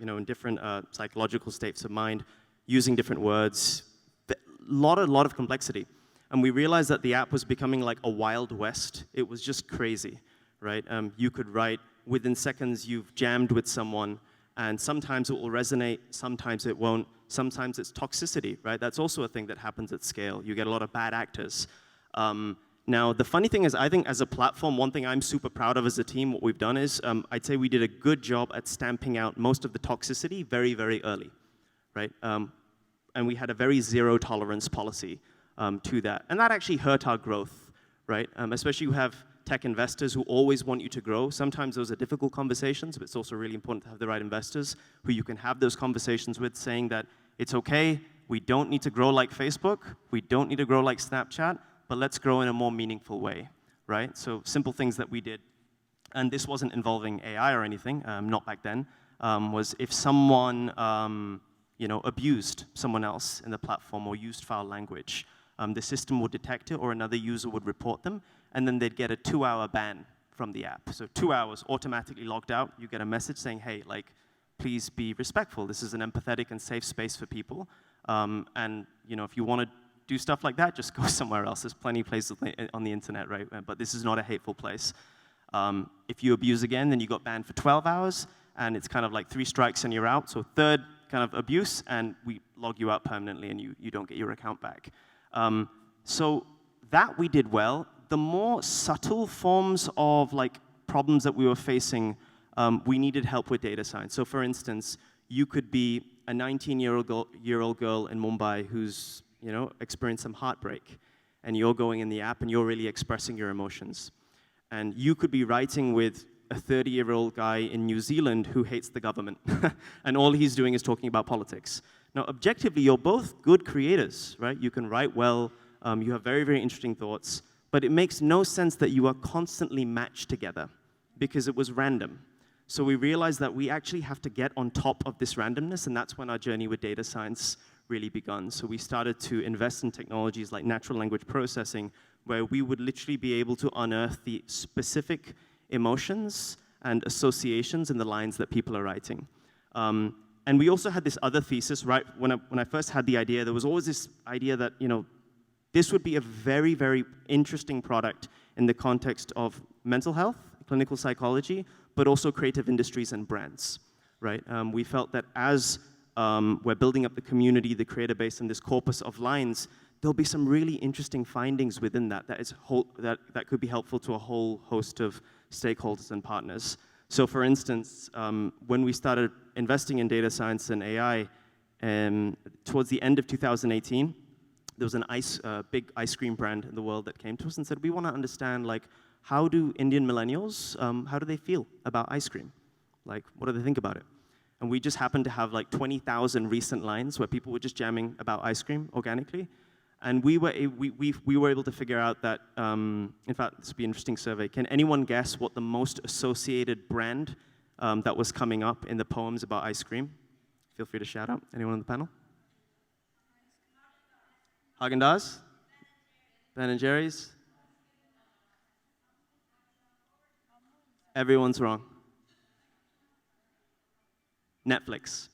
in different psychological states of mind, using different words, a lot of complexity. And we realized that the app was becoming like a Wild West. It was just crazy, right? You could write, within seconds you've jammed with someone, and sometimes it will resonate, sometimes it won't, sometimes it's toxicity, right? That's also a thing that happens at scale. You get a lot of bad actors. Now, the funny thing is, I think as a platform, one thing I'm super proud of as a team, what we've done is, I'd say we did a good job at stamping out most of the toxicity very, very early, right? And we had a very zero tolerance policy to that. And that actually hurt our growth, right? Especially you have tech investors who always want you to grow. Sometimes those are difficult conversations, but it's also really important to have the right investors who you can have those conversations with, saying that it's okay, we don't need to grow like Facebook, we don't need to grow like Snapchat, but let's grow in a more meaningful way, right? So simple things that we did, and this wasn't involving AI or anything, not back then, was if someone abused someone else in the platform or used foul language, the system would detect it or another user would report them, and then they'd get a 2-hour ban from the app. So 2 hours automatically logged out. You get a message saying, hey, please be respectful. This is an empathetic and safe space for people. And if you want to do stuff like that, just go somewhere else. There's plenty of places on the internet, right? But this is not a hateful place. If you abuse again, then you got banned for 12 hours, and it's kind of like 3 strikes and you're out. So third kind of abuse, and we log you out permanently, and you don't get your account back. So that we did well. The more subtle forms of problems that we were facing, we needed help with data science. So for instance, you could be a 19-year-old girl in Mumbai who's experienced some heartbreak, and you're going in the app and you're really expressing your emotions. And you could be writing with a 30-year-old guy in New Zealand who hates the government, and all he's doing is talking about politics. Now, objectively, you're both good creators, right? You can write well, you have very, very interesting thoughts, but it makes no sense that you are constantly matched together because it was random. So we realized that we actually have to get on top of this randomness, and that's when our journey with data science really begun. So we started to invest in technologies like natural language processing, where we would literally be able to unearth the specific emotions and associations in the lines that people are writing. And we also had this other thesis, right? When I first had the idea, there was always this idea that, this would be a very, very interesting product in the context of mental health, clinical psychology, but also creative industries and brands, right? We felt that as we're building up the community, the creator base, and this corpus of lines, there'll be some really interesting findings within that that could be helpful to a whole host of stakeholders and partners. So for instance, when we started investing in data science and AI, towards the end of 2018, there was a big ice cream brand in the world that came to us and said, we want to understand, like, how do Indian millennials, how do they feel about ice cream? Like, what do they think about it? And we just happened to have like 20,000 recent lines where people were just jamming about ice cream organically. And we were able to figure out that, in fact, this would be an interesting survey. Can anyone guess what the most associated brand that was coming up in the poems about ice cream? Feel free to shout out. Anyone on the panel? Haagen-Dazs? Ben & Jerry's? Everyone's wrong. Netflix.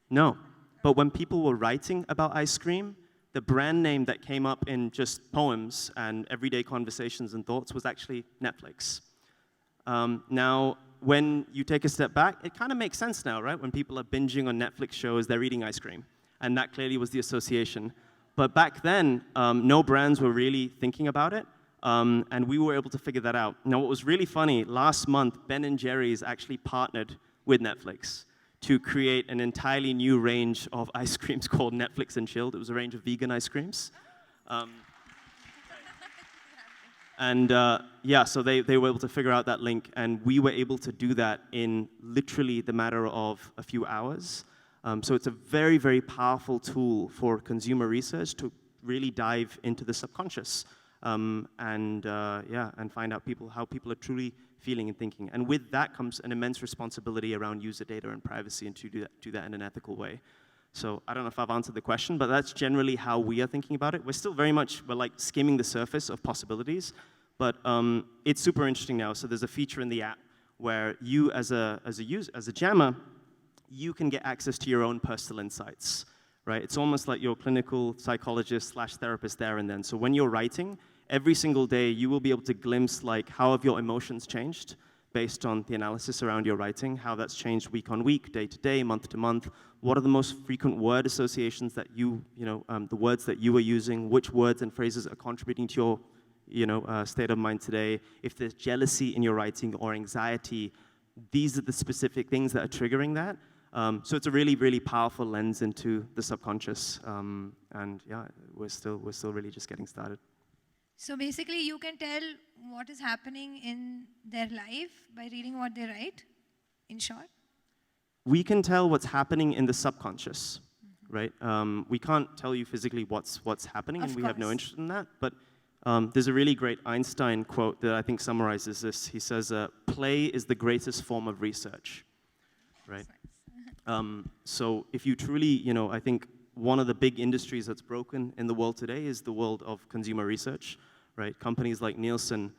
No, but when people were writing about ice cream, the brand name that came up in just poems and everyday conversations and thoughts was actually Netflix. Now, when you take a step back, it kind of makes sense now, right? When people are binging on Netflix shows, they're eating ice cream. And that clearly was the association. But back then, no brands were really thinking about it. And we were able to figure that out. Now, what was really funny, last month, Ben & Jerry's actually partnered with Netflix to create an entirely new range of ice creams called Netflix and Chilled. It was a range of vegan ice creams. Yeah, so they were able to figure out that link, and we were able to do that in literally the matter of a few hours. So it's a very, very powerful tool for consumer research to really dive into the subconscious. And find out how people are truly feeling and thinking. And with that comes an immense responsibility around user data and privacy, and to do that in an ethical way. So I don't know if I've answered the question, but that's generally how we are thinking about it. We're still very much, we're like skimming the surface of possibilities, but it's super interesting now. So there's a feature in the app where you, as a jammer, you can get access to your own personal insights. Right? It's almost like your clinical psychologist / therapist there and then. So when you're writing, every single day you will be able to glimpse like how have your emotions changed based on the analysis around your writing, how that's changed week on week, day to day, month to month. What are the most frequent word associations that the words that you are using, which words and phrases are contributing to your state of mind today. If there's jealousy in your writing or anxiety, these are the specific things that are triggering that. So it's a really, really powerful lens into the subconscious, and yeah, we're still really just getting started. So basically, you can tell what is happening in their life by reading what they write, in short? We can tell what's happening in the subconscious, right? We can't tell you physically what's happening, and we have no interest in that, but there's a really great Einstein quote that I think summarizes this. He says, play is the greatest form of research, right? So if you truly, I think one of the big industries that's broken in the world today is the world of consumer research, right? Companies like Nielsen,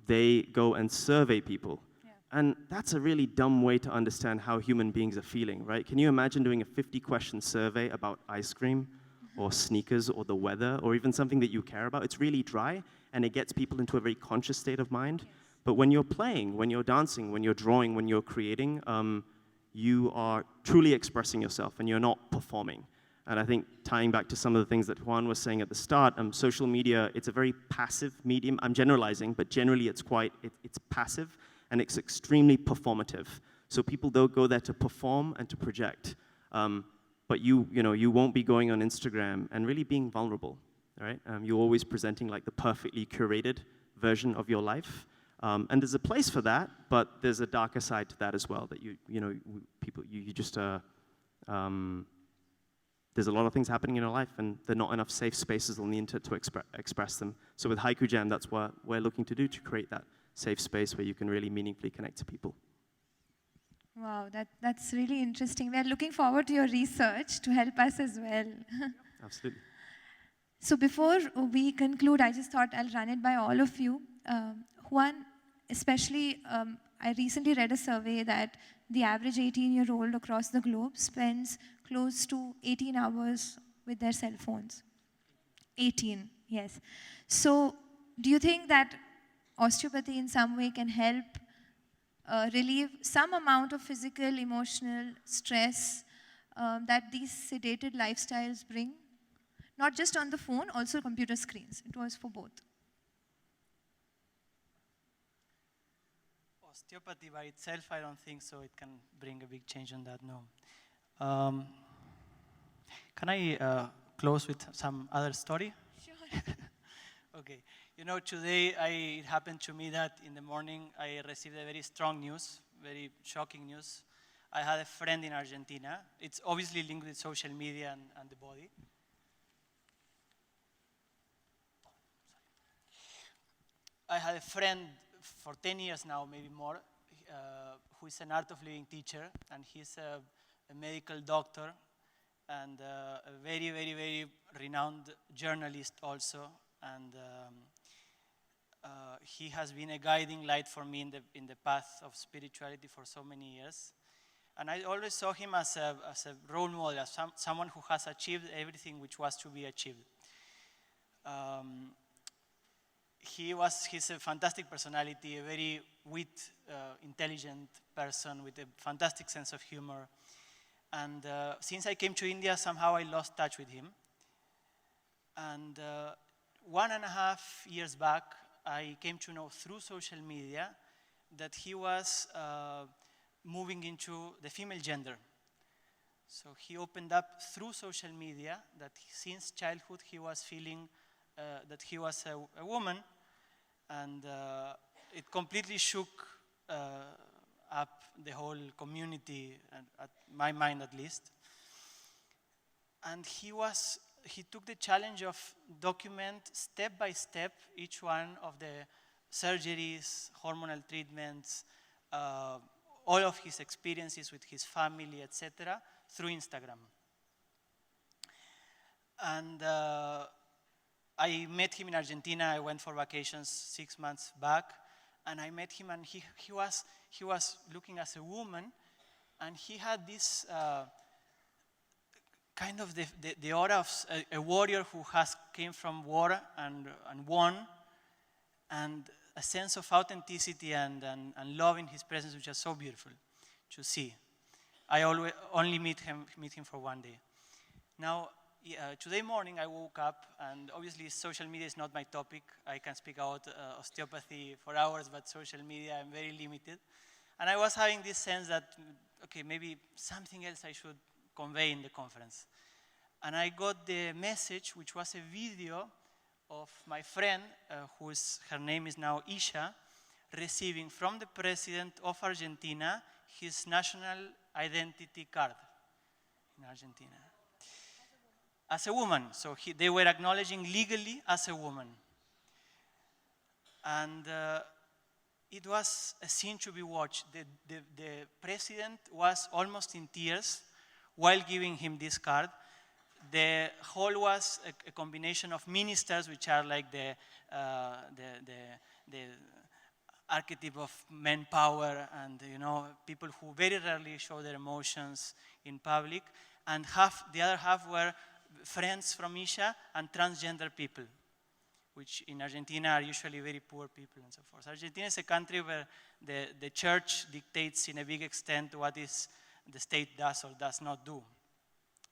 they go and survey people. Yeah. And that's a really dumb way to understand how human beings are feeling, right? Can you imagine doing a 50-question survey about ice cream or sneakers or the weather or even something that you care about? It's really dry, and it gets people into a very conscious state of mind. Yes. But when you're playing, when you're dancing, when you're drawing, when you're creating, you are truly expressing yourself and you're not performing. And I think tying back to some of the things that Juan was saying at the start, social media, it's a very passive medium. I'm generalizing, but generally it's passive and it's extremely performative. So people don't go there to perform and to project. But you won't be going on Instagram and really being vulnerable, right? You're always presenting like the perfectly curated version of your life. And there's a place for that, but there's a darker side to that as well. That there's a lot of things happening in your life, and there are not enough safe spaces on the internet to express them. So with Haiku Jam, that's what we're looking to do, to create that safe space where you can really meaningfully connect to people. Wow, that's really interesting. We're looking forward to your research to help us as well. Absolutely. So before we conclude, I just thought I'll run it by all of you. Juan, especially, I recently read a survey that the average 18-year-old across the globe spends close to 18 hours with their cell phones. 18, yes. So do you think that osteopathy in some way can help relieve some amount of physical, emotional stress that these sedated lifestyles bring? Not just on the phone, also computer screens. It was for both. Osteopathy by itself, I don't think so. It can bring a big change on that, no. Can I close with some other story? Sure. Okay. You know, today it happened to me that in the morning I received a very strong news, very shocking news. I had a friend in Argentina. It's obviously linked with social media and the body. I had a friend for 10 years now, maybe more, who is an art of living teacher, and he's a medical doctor and a very, very, very renowned journalist also. And he has been a guiding light for me in the path of spirituality for so many years. And I always saw him as a role model, as someone who has achieved everything which was to be achieved. He's a fantastic personality, a very intelligent person with a fantastic sense of humor. And since I came to India, somehow I lost touch with him. And 1.5 years back, I came to know through social media that he was moving into the female gender. So he opened up through social media that since childhood he was feeling that he was a woman, and it completely shook up the whole community, at my mind at least. And he took the challenge of document step by step each one of the surgeries, hormonal treatments, all of his experiences with his family, etc., through Instagram. And I met him in Argentina. I went for vacations 6 months back, and I met him, and he was looking as a woman, and he had this kind of the aura of a warrior who came from war and won, and a sense of authenticity and love in his presence, which is so beautiful to see. I only meet him for one day. Now, today morning I woke up, and obviously social media is not my topic. I can speak about osteopathy for hours, but social media I'm very limited. And I was having this sense that, okay, maybe something else I should convey in the conference. And I got the message, which was a video of my friend, her name is now Isha, receiving from the president of Argentina his national identity card in Argentina. As a woman. So they were acknowledging legally as a woman. And it was a scene to be watched. The president was almost in tears while giving him this card. The hall was a combination of ministers, which are like the archetype of manpower, and people who very rarely show their emotions in public, and the other half were friends from Isha and transgender people, which in Argentina are usually very poor people and so forth. Argentina is a country where the church dictates in a big extent what is the state does or does not do.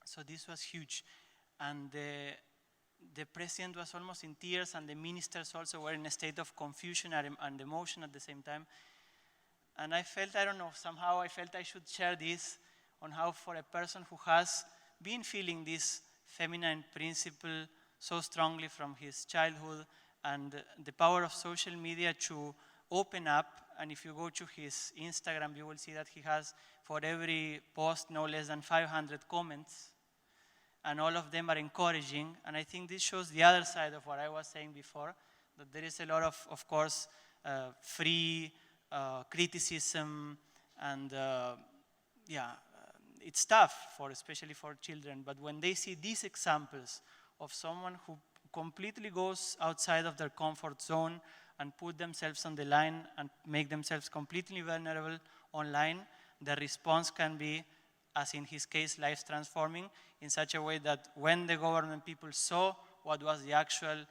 So this was huge. And the president was almost in tears, and the ministers also were in a state of confusion and emotion at the same time. And I felt, I don't know, somehow I felt I should share this on how, for a person who has been feeling this feminine principle so strongly from his childhood, and the power of social media to open up. And if you go to his Instagram, you will see that he has, for every post, no less than 500 comments, and all of them are encouraging. And I think this shows the other side of what I was saying before, that there is a lot of course, free criticism, and it's tough, especially for children. But when they see these examples of someone who completely goes outside of their comfort zone and put themselves on the line and make themselves completely vulnerable online, the response can be as in his case, lives transforming in such a way that when the government people saw what was the actual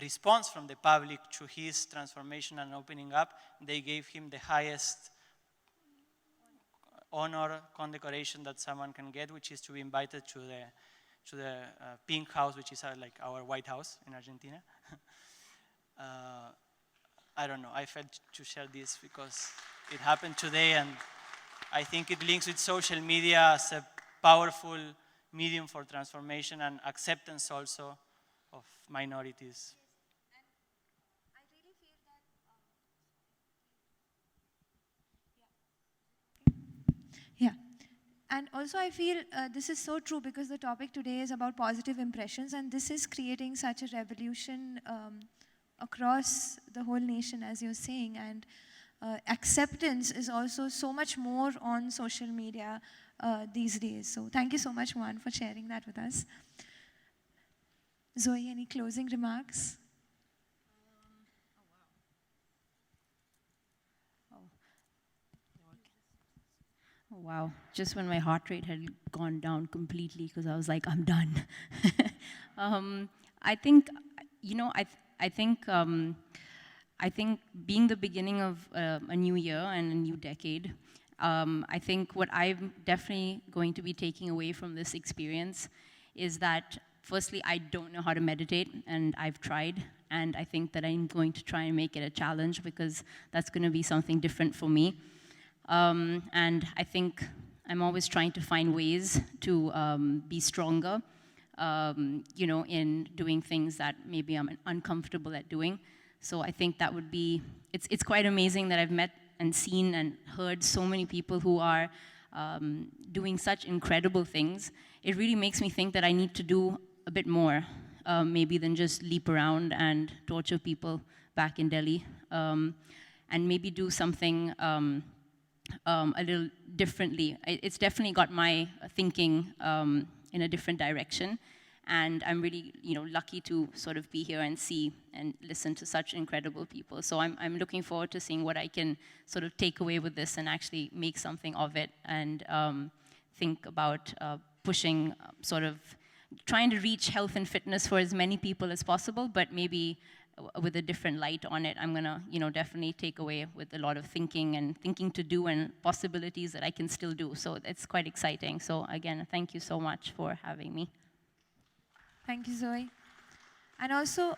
response from the public to his transformation and opening up, they gave him the highest honor condecoration that someone can get, which is to be invited to the Pink House, which is like our White House in Argentina. I don't know, I felt to share this because it happened today, and I think it links with social media as a powerful medium for transformation and acceptance also of minorities. Yeah. And also I feel this is so true because the topic today is about positive impressions, and this is creating such a revolution across the whole nation, as you're saying. And acceptance is also so much more on social media these days. So thank you so much, Juan, for sharing that with us. Zoe, any closing remarks? Oh, wow, just when my heart rate had gone down completely because I was like, I'm done. I think, you know, I think being the beginning of a new year and a new decade, I think what I'm definitely going to be taking away from this experience is that, firstly, I don't know how to meditate, and I've tried, and I think that I'm going to try and make it a challenge because that's going to be something different for me. And I think I'm always trying to find ways to be stronger, you know, in doing things that maybe I'm uncomfortable at doing. So I think that would be, it's quite amazing that I've met and seen and heard so many people who are doing such incredible things. It really makes me think that I need to do a bit more, maybe than just leap around and torture people back in Delhi, and maybe do something a little differently. It's definitely got my thinking in a different direction, and I'm really, you know, lucky to sort of be here and see and listen to such incredible people. So I'm looking forward to seeing what I can sort of take away with this and actually make something of it, and think about pushing, sort of trying to reach health and fitness for as many people as possible, but maybe with a different light on it. I'm gonna, you know, definitely take away with a lot of thinking to do and possibilities that I can still do. So it's quite exciting. So again, thank you so much for having me. Thank you, Zoe. And also,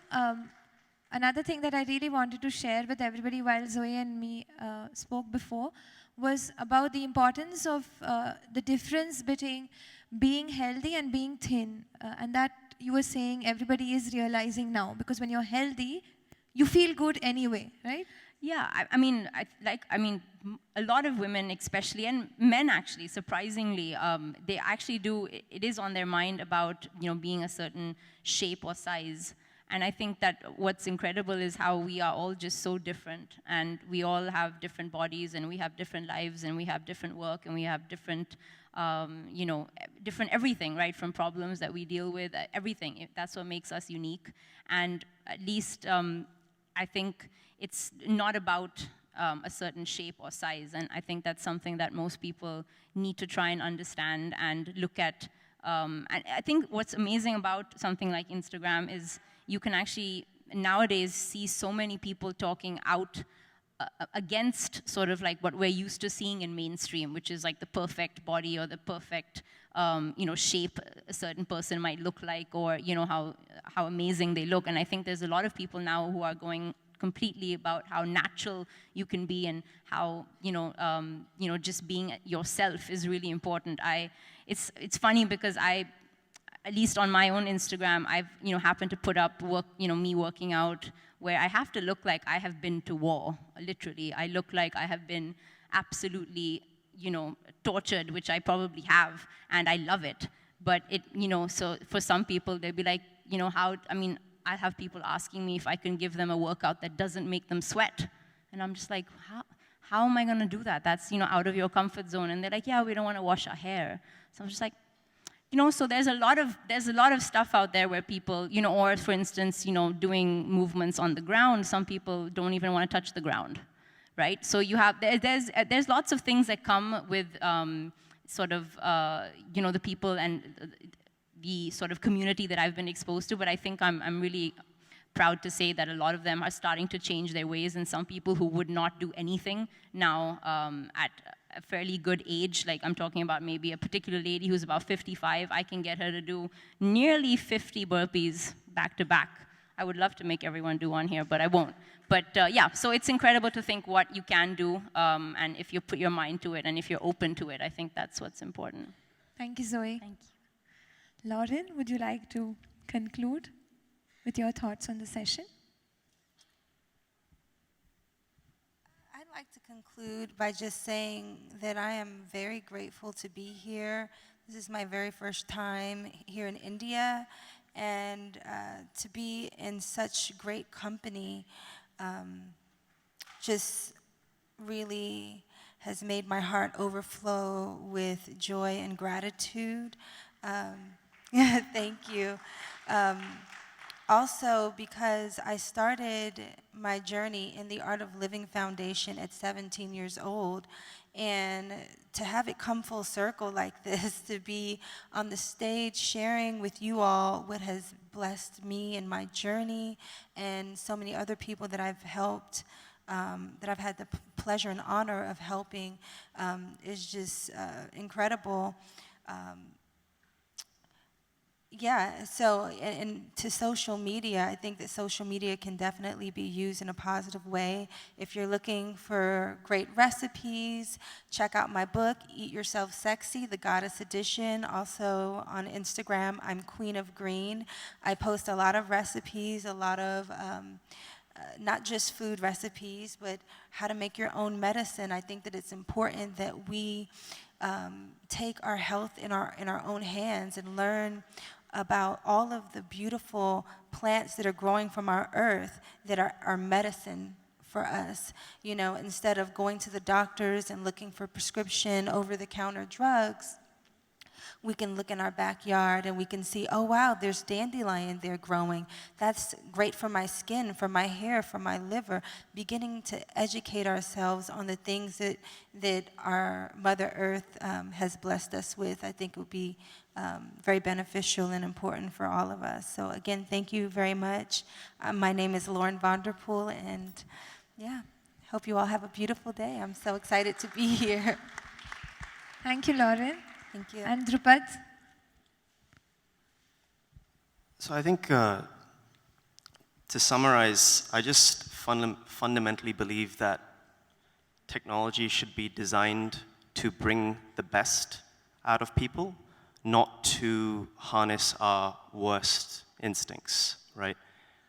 another thing that I really wanted to share with everybody while Zoe and me spoke before was about the importance of the difference between being healthy and being thin. And that you were saying everybody is realizing now, because when you're healthy, you feel good anyway, right? Yeah, I mean, a lot of women especially, and men actually, surprisingly, they actually do, it is on their mind about, you know, being a certain shape or size. And I think that what's incredible is how we are all just so different, and we all have different bodies, and we have different lives, and we have different work, and we have different, you know, different everything, right? From problems that we deal with, everything. That's what makes us unique. And at least I think it's not about a certain shape or size. And I think that's something that most people need to try and understand and look at. And I think what's amazing about something like Instagram is you can actually nowadays see so many people talking out against sort of like what we're used to seeing in mainstream, which is like the perfect body or the perfect you know, shape a certain person might look like, or you know, how amazing they look. And I think there's a lot of people now who are going completely about how natural you can be, and how you know, just being yourself is really important. It's funny because at least on my own Instagram, I've, you know, happened to put up me working out, where I have to look like I have been to war, literally. I look like I have been absolutely, you know, tortured, which I probably have, and I love it. But it, you know, so for some people, they'll be like, you know, I have people asking me if I can give them a workout that doesn't make them sweat. And I'm just like, how am I gonna do that? That's, you know, out of your comfort zone. And they're like, yeah, we don't wanna wash our hair. So I'm just like, you know, so there's a lot of stuff out there where people, you know, or for instance, you know, doing movements on the ground, some people don't even want to touch the ground, right? So you have, there's lots of things that come with sort of, the people and the sort of community that I've been exposed to, but I think I'm really proud to say that a lot of them are starting to change their ways, and some people who would not do anything now at a fairly good age, like I'm talking about maybe a particular lady who's about 55, I can get her to do nearly 50 burpees back to back. I would love to make everyone do one here, but I won't. But yeah, so it's incredible to think what you can do, and if you put your mind to it, and if you're open to it, I think that's what's important. Thank you, Zoe. Thank you. Lauren, would you like to conclude with your thoughts on the session? I'd like to conclude by just saying that I am very grateful to be here. This is my very first time here in India, and to be in such great company just really has made my heart overflow with joy and gratitude. Thank you. Also, because I started my journey in the Art of Living Foundation at 17 years old, and to have it come full circle like this, to be on the stage sharing with you all what has blessed me in my journey, and so many other people that I've helped, that I've had the pleasure and honor of helping, is just incredible. Yeah, so, and to social media, I think that social media can definitely be used in a positive way. If you're looking for great recipes, check out my book, Eat Yourself Sexy, the Goddess Edition. Also on Instagram, I'm Queen of Green. I post a lot of recipes, a lot of not just food recipes, but how to make your own medicine. I think that it's important that we take our health in our own hands and learn about all of the beautiful plants that are growing from our earth that are medicine for us. You know, instead of going to the doctors and looking for prescription over-the-counter drugs, we can look in our backyard and we can see, oh wow, there's dandelion there growing. That's great for my skin, for my hair, for my liver. Beginning to educate ourselves on the things that our Mother Earth has blessed us with, I think would be very beneficial and important for all of us. So again, thank you very much. My name is Lauren Vanderpool, and yeah, hope you all have a beautiful day. I'm so excited to be here. Thank you, Lauren. Thank you. And Drupad? So I think to summarize, I just fundamentally believe that technology should be designed to bring the best out of people, not to harness our worst instincts, right?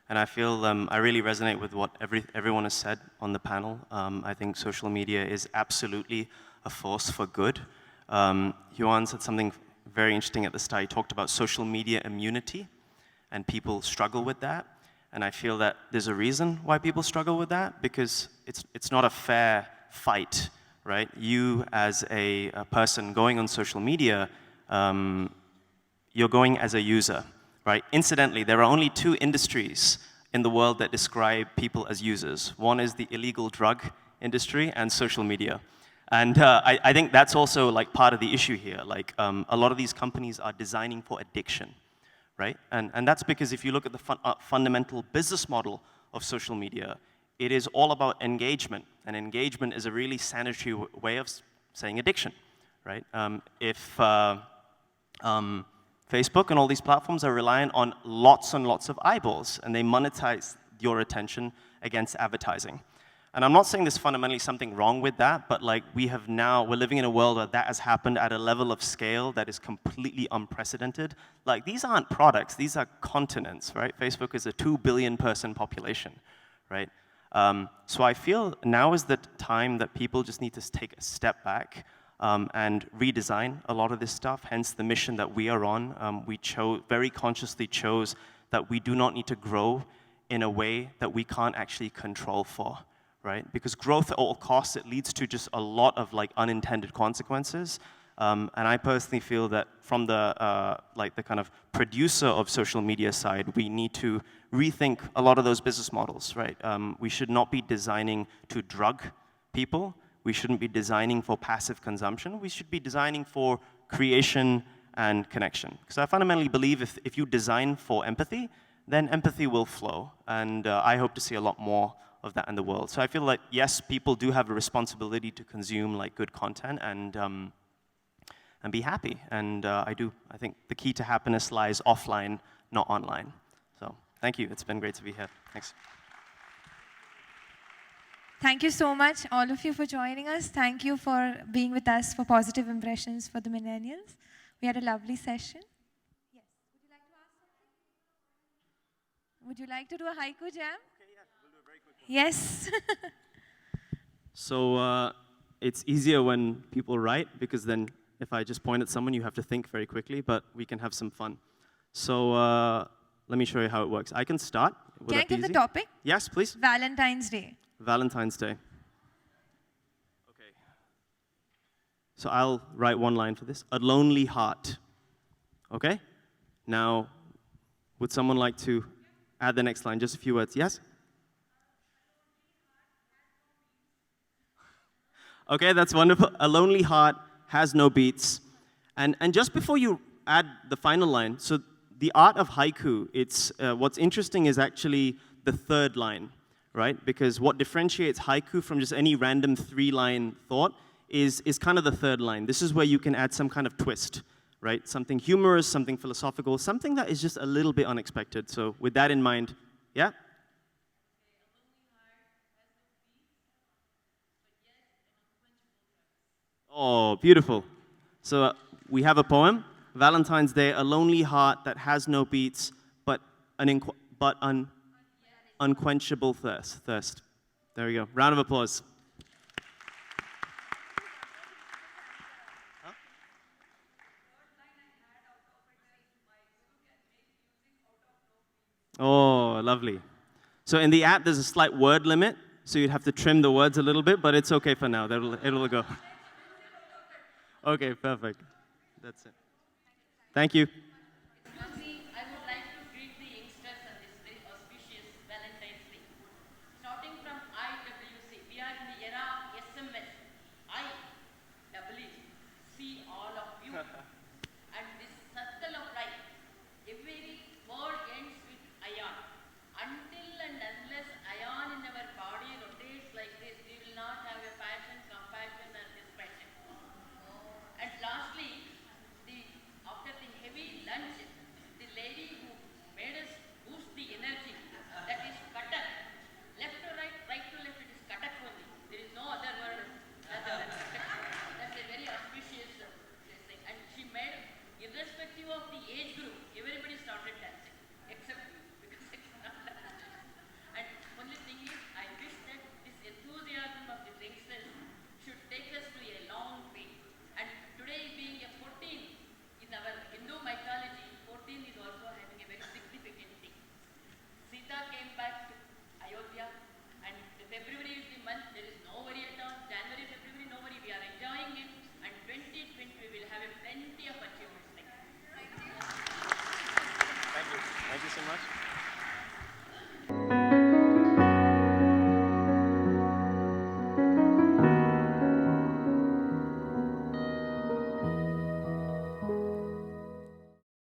And I feel I really resonate with what everyone has said on the panel. I think social media is absolutely a force for good. Yuan said something very interesting at the start. He talked about social media immunity, and people struggle with that. And I feel that there's a reason why people struggle with that, because it's not a fair fight, right? You as a person going on social media, you're going as a user, right? Incidentally, there are only two industries in the world that describe people as users. One is the illegal drug industry and social media. And I think that's also like part of the issue here. Like a lot of these companies are designing for addiction, right? And that's because if you look at the fundamental business model of social media, it is all about engagement. And engagement is a really sanitary way of saying addiction, right? If Facebook and all these platforms are reliant on lots and lots of eyeballs, and they monetize your attention against advertising. And I'm not saying there's fundamentally something wrong with that, but like we're living in a world where that has happened at a level of scale that is completely unprecedented. Like these aren't products, these are continents, right? Facebook is a 2 billion person population, right? So I feel now is the time that people just need to take a step back and redesign a lot of this stuff, hence the mission that we are on. We very consciously chose that we do not need to grow in a way that we can't actually control for. Right? Because growth at all costs, it leads to just a lot of like unintended consequences. And I personally feel that from the kind of producer of social media side, we need to rethink a lot of those business models, right? We should not be designing to drug people. We shouldn't be designing for passive consumption. We should be designing for creation and connection. Because I fundamentally believe if you design for empathy, then empathy will flow. And I hope to see a lot more of that in the world. So I feel like, yes, people do have a responsibility to consume like good content and be happy. And I think the key to happiness lies offline, not online. So thank you. It's been great to be here. Thanks. Thank you so much, all of you, for joining us. Thank you for being with us for Positive Impressions for the Millennials. We had a lovely session. Yes. Would you like to ask something? Would you like to do a haiku jam? Okay, yeah, we'll do a very quick one. Yes. So it's easier when people write, because then if I just point at someone, you have to think very quickly, but we can have some fun. So let me show you how it works. I can start. Will Can I that be give the easy? topic? Yes, please. Valentine's Day. Valentine's Day. Okay. So I'll write one line for this. A lonely heart. Okay? Now, would someone like to add the next line? Just a few words. Yes? Okay, that's wonderful. A lonely heart has no beats. And just before you add the final line, so the art of haiku, it's what's interesting is actually the third line, right? Because what differentiates haiku from just any random three-line thought is kind of the third line. This is where you can add some kind of twist, right? Something humorous, something philosophical, something that is just a little bit unexpected. So with that in mind, yeah? Oh, beautiful. So we have a poem, Valentine's Day, a lonely heart that has no beats, but unquenchable thirst. There we go. Round of applause. Huh? Oh, lovely. So in the app, there's a slight word limit, so you'd have to trim the words a little bit, but it's okay for now. It'll go. Okay, perfect. That's it. Thank you.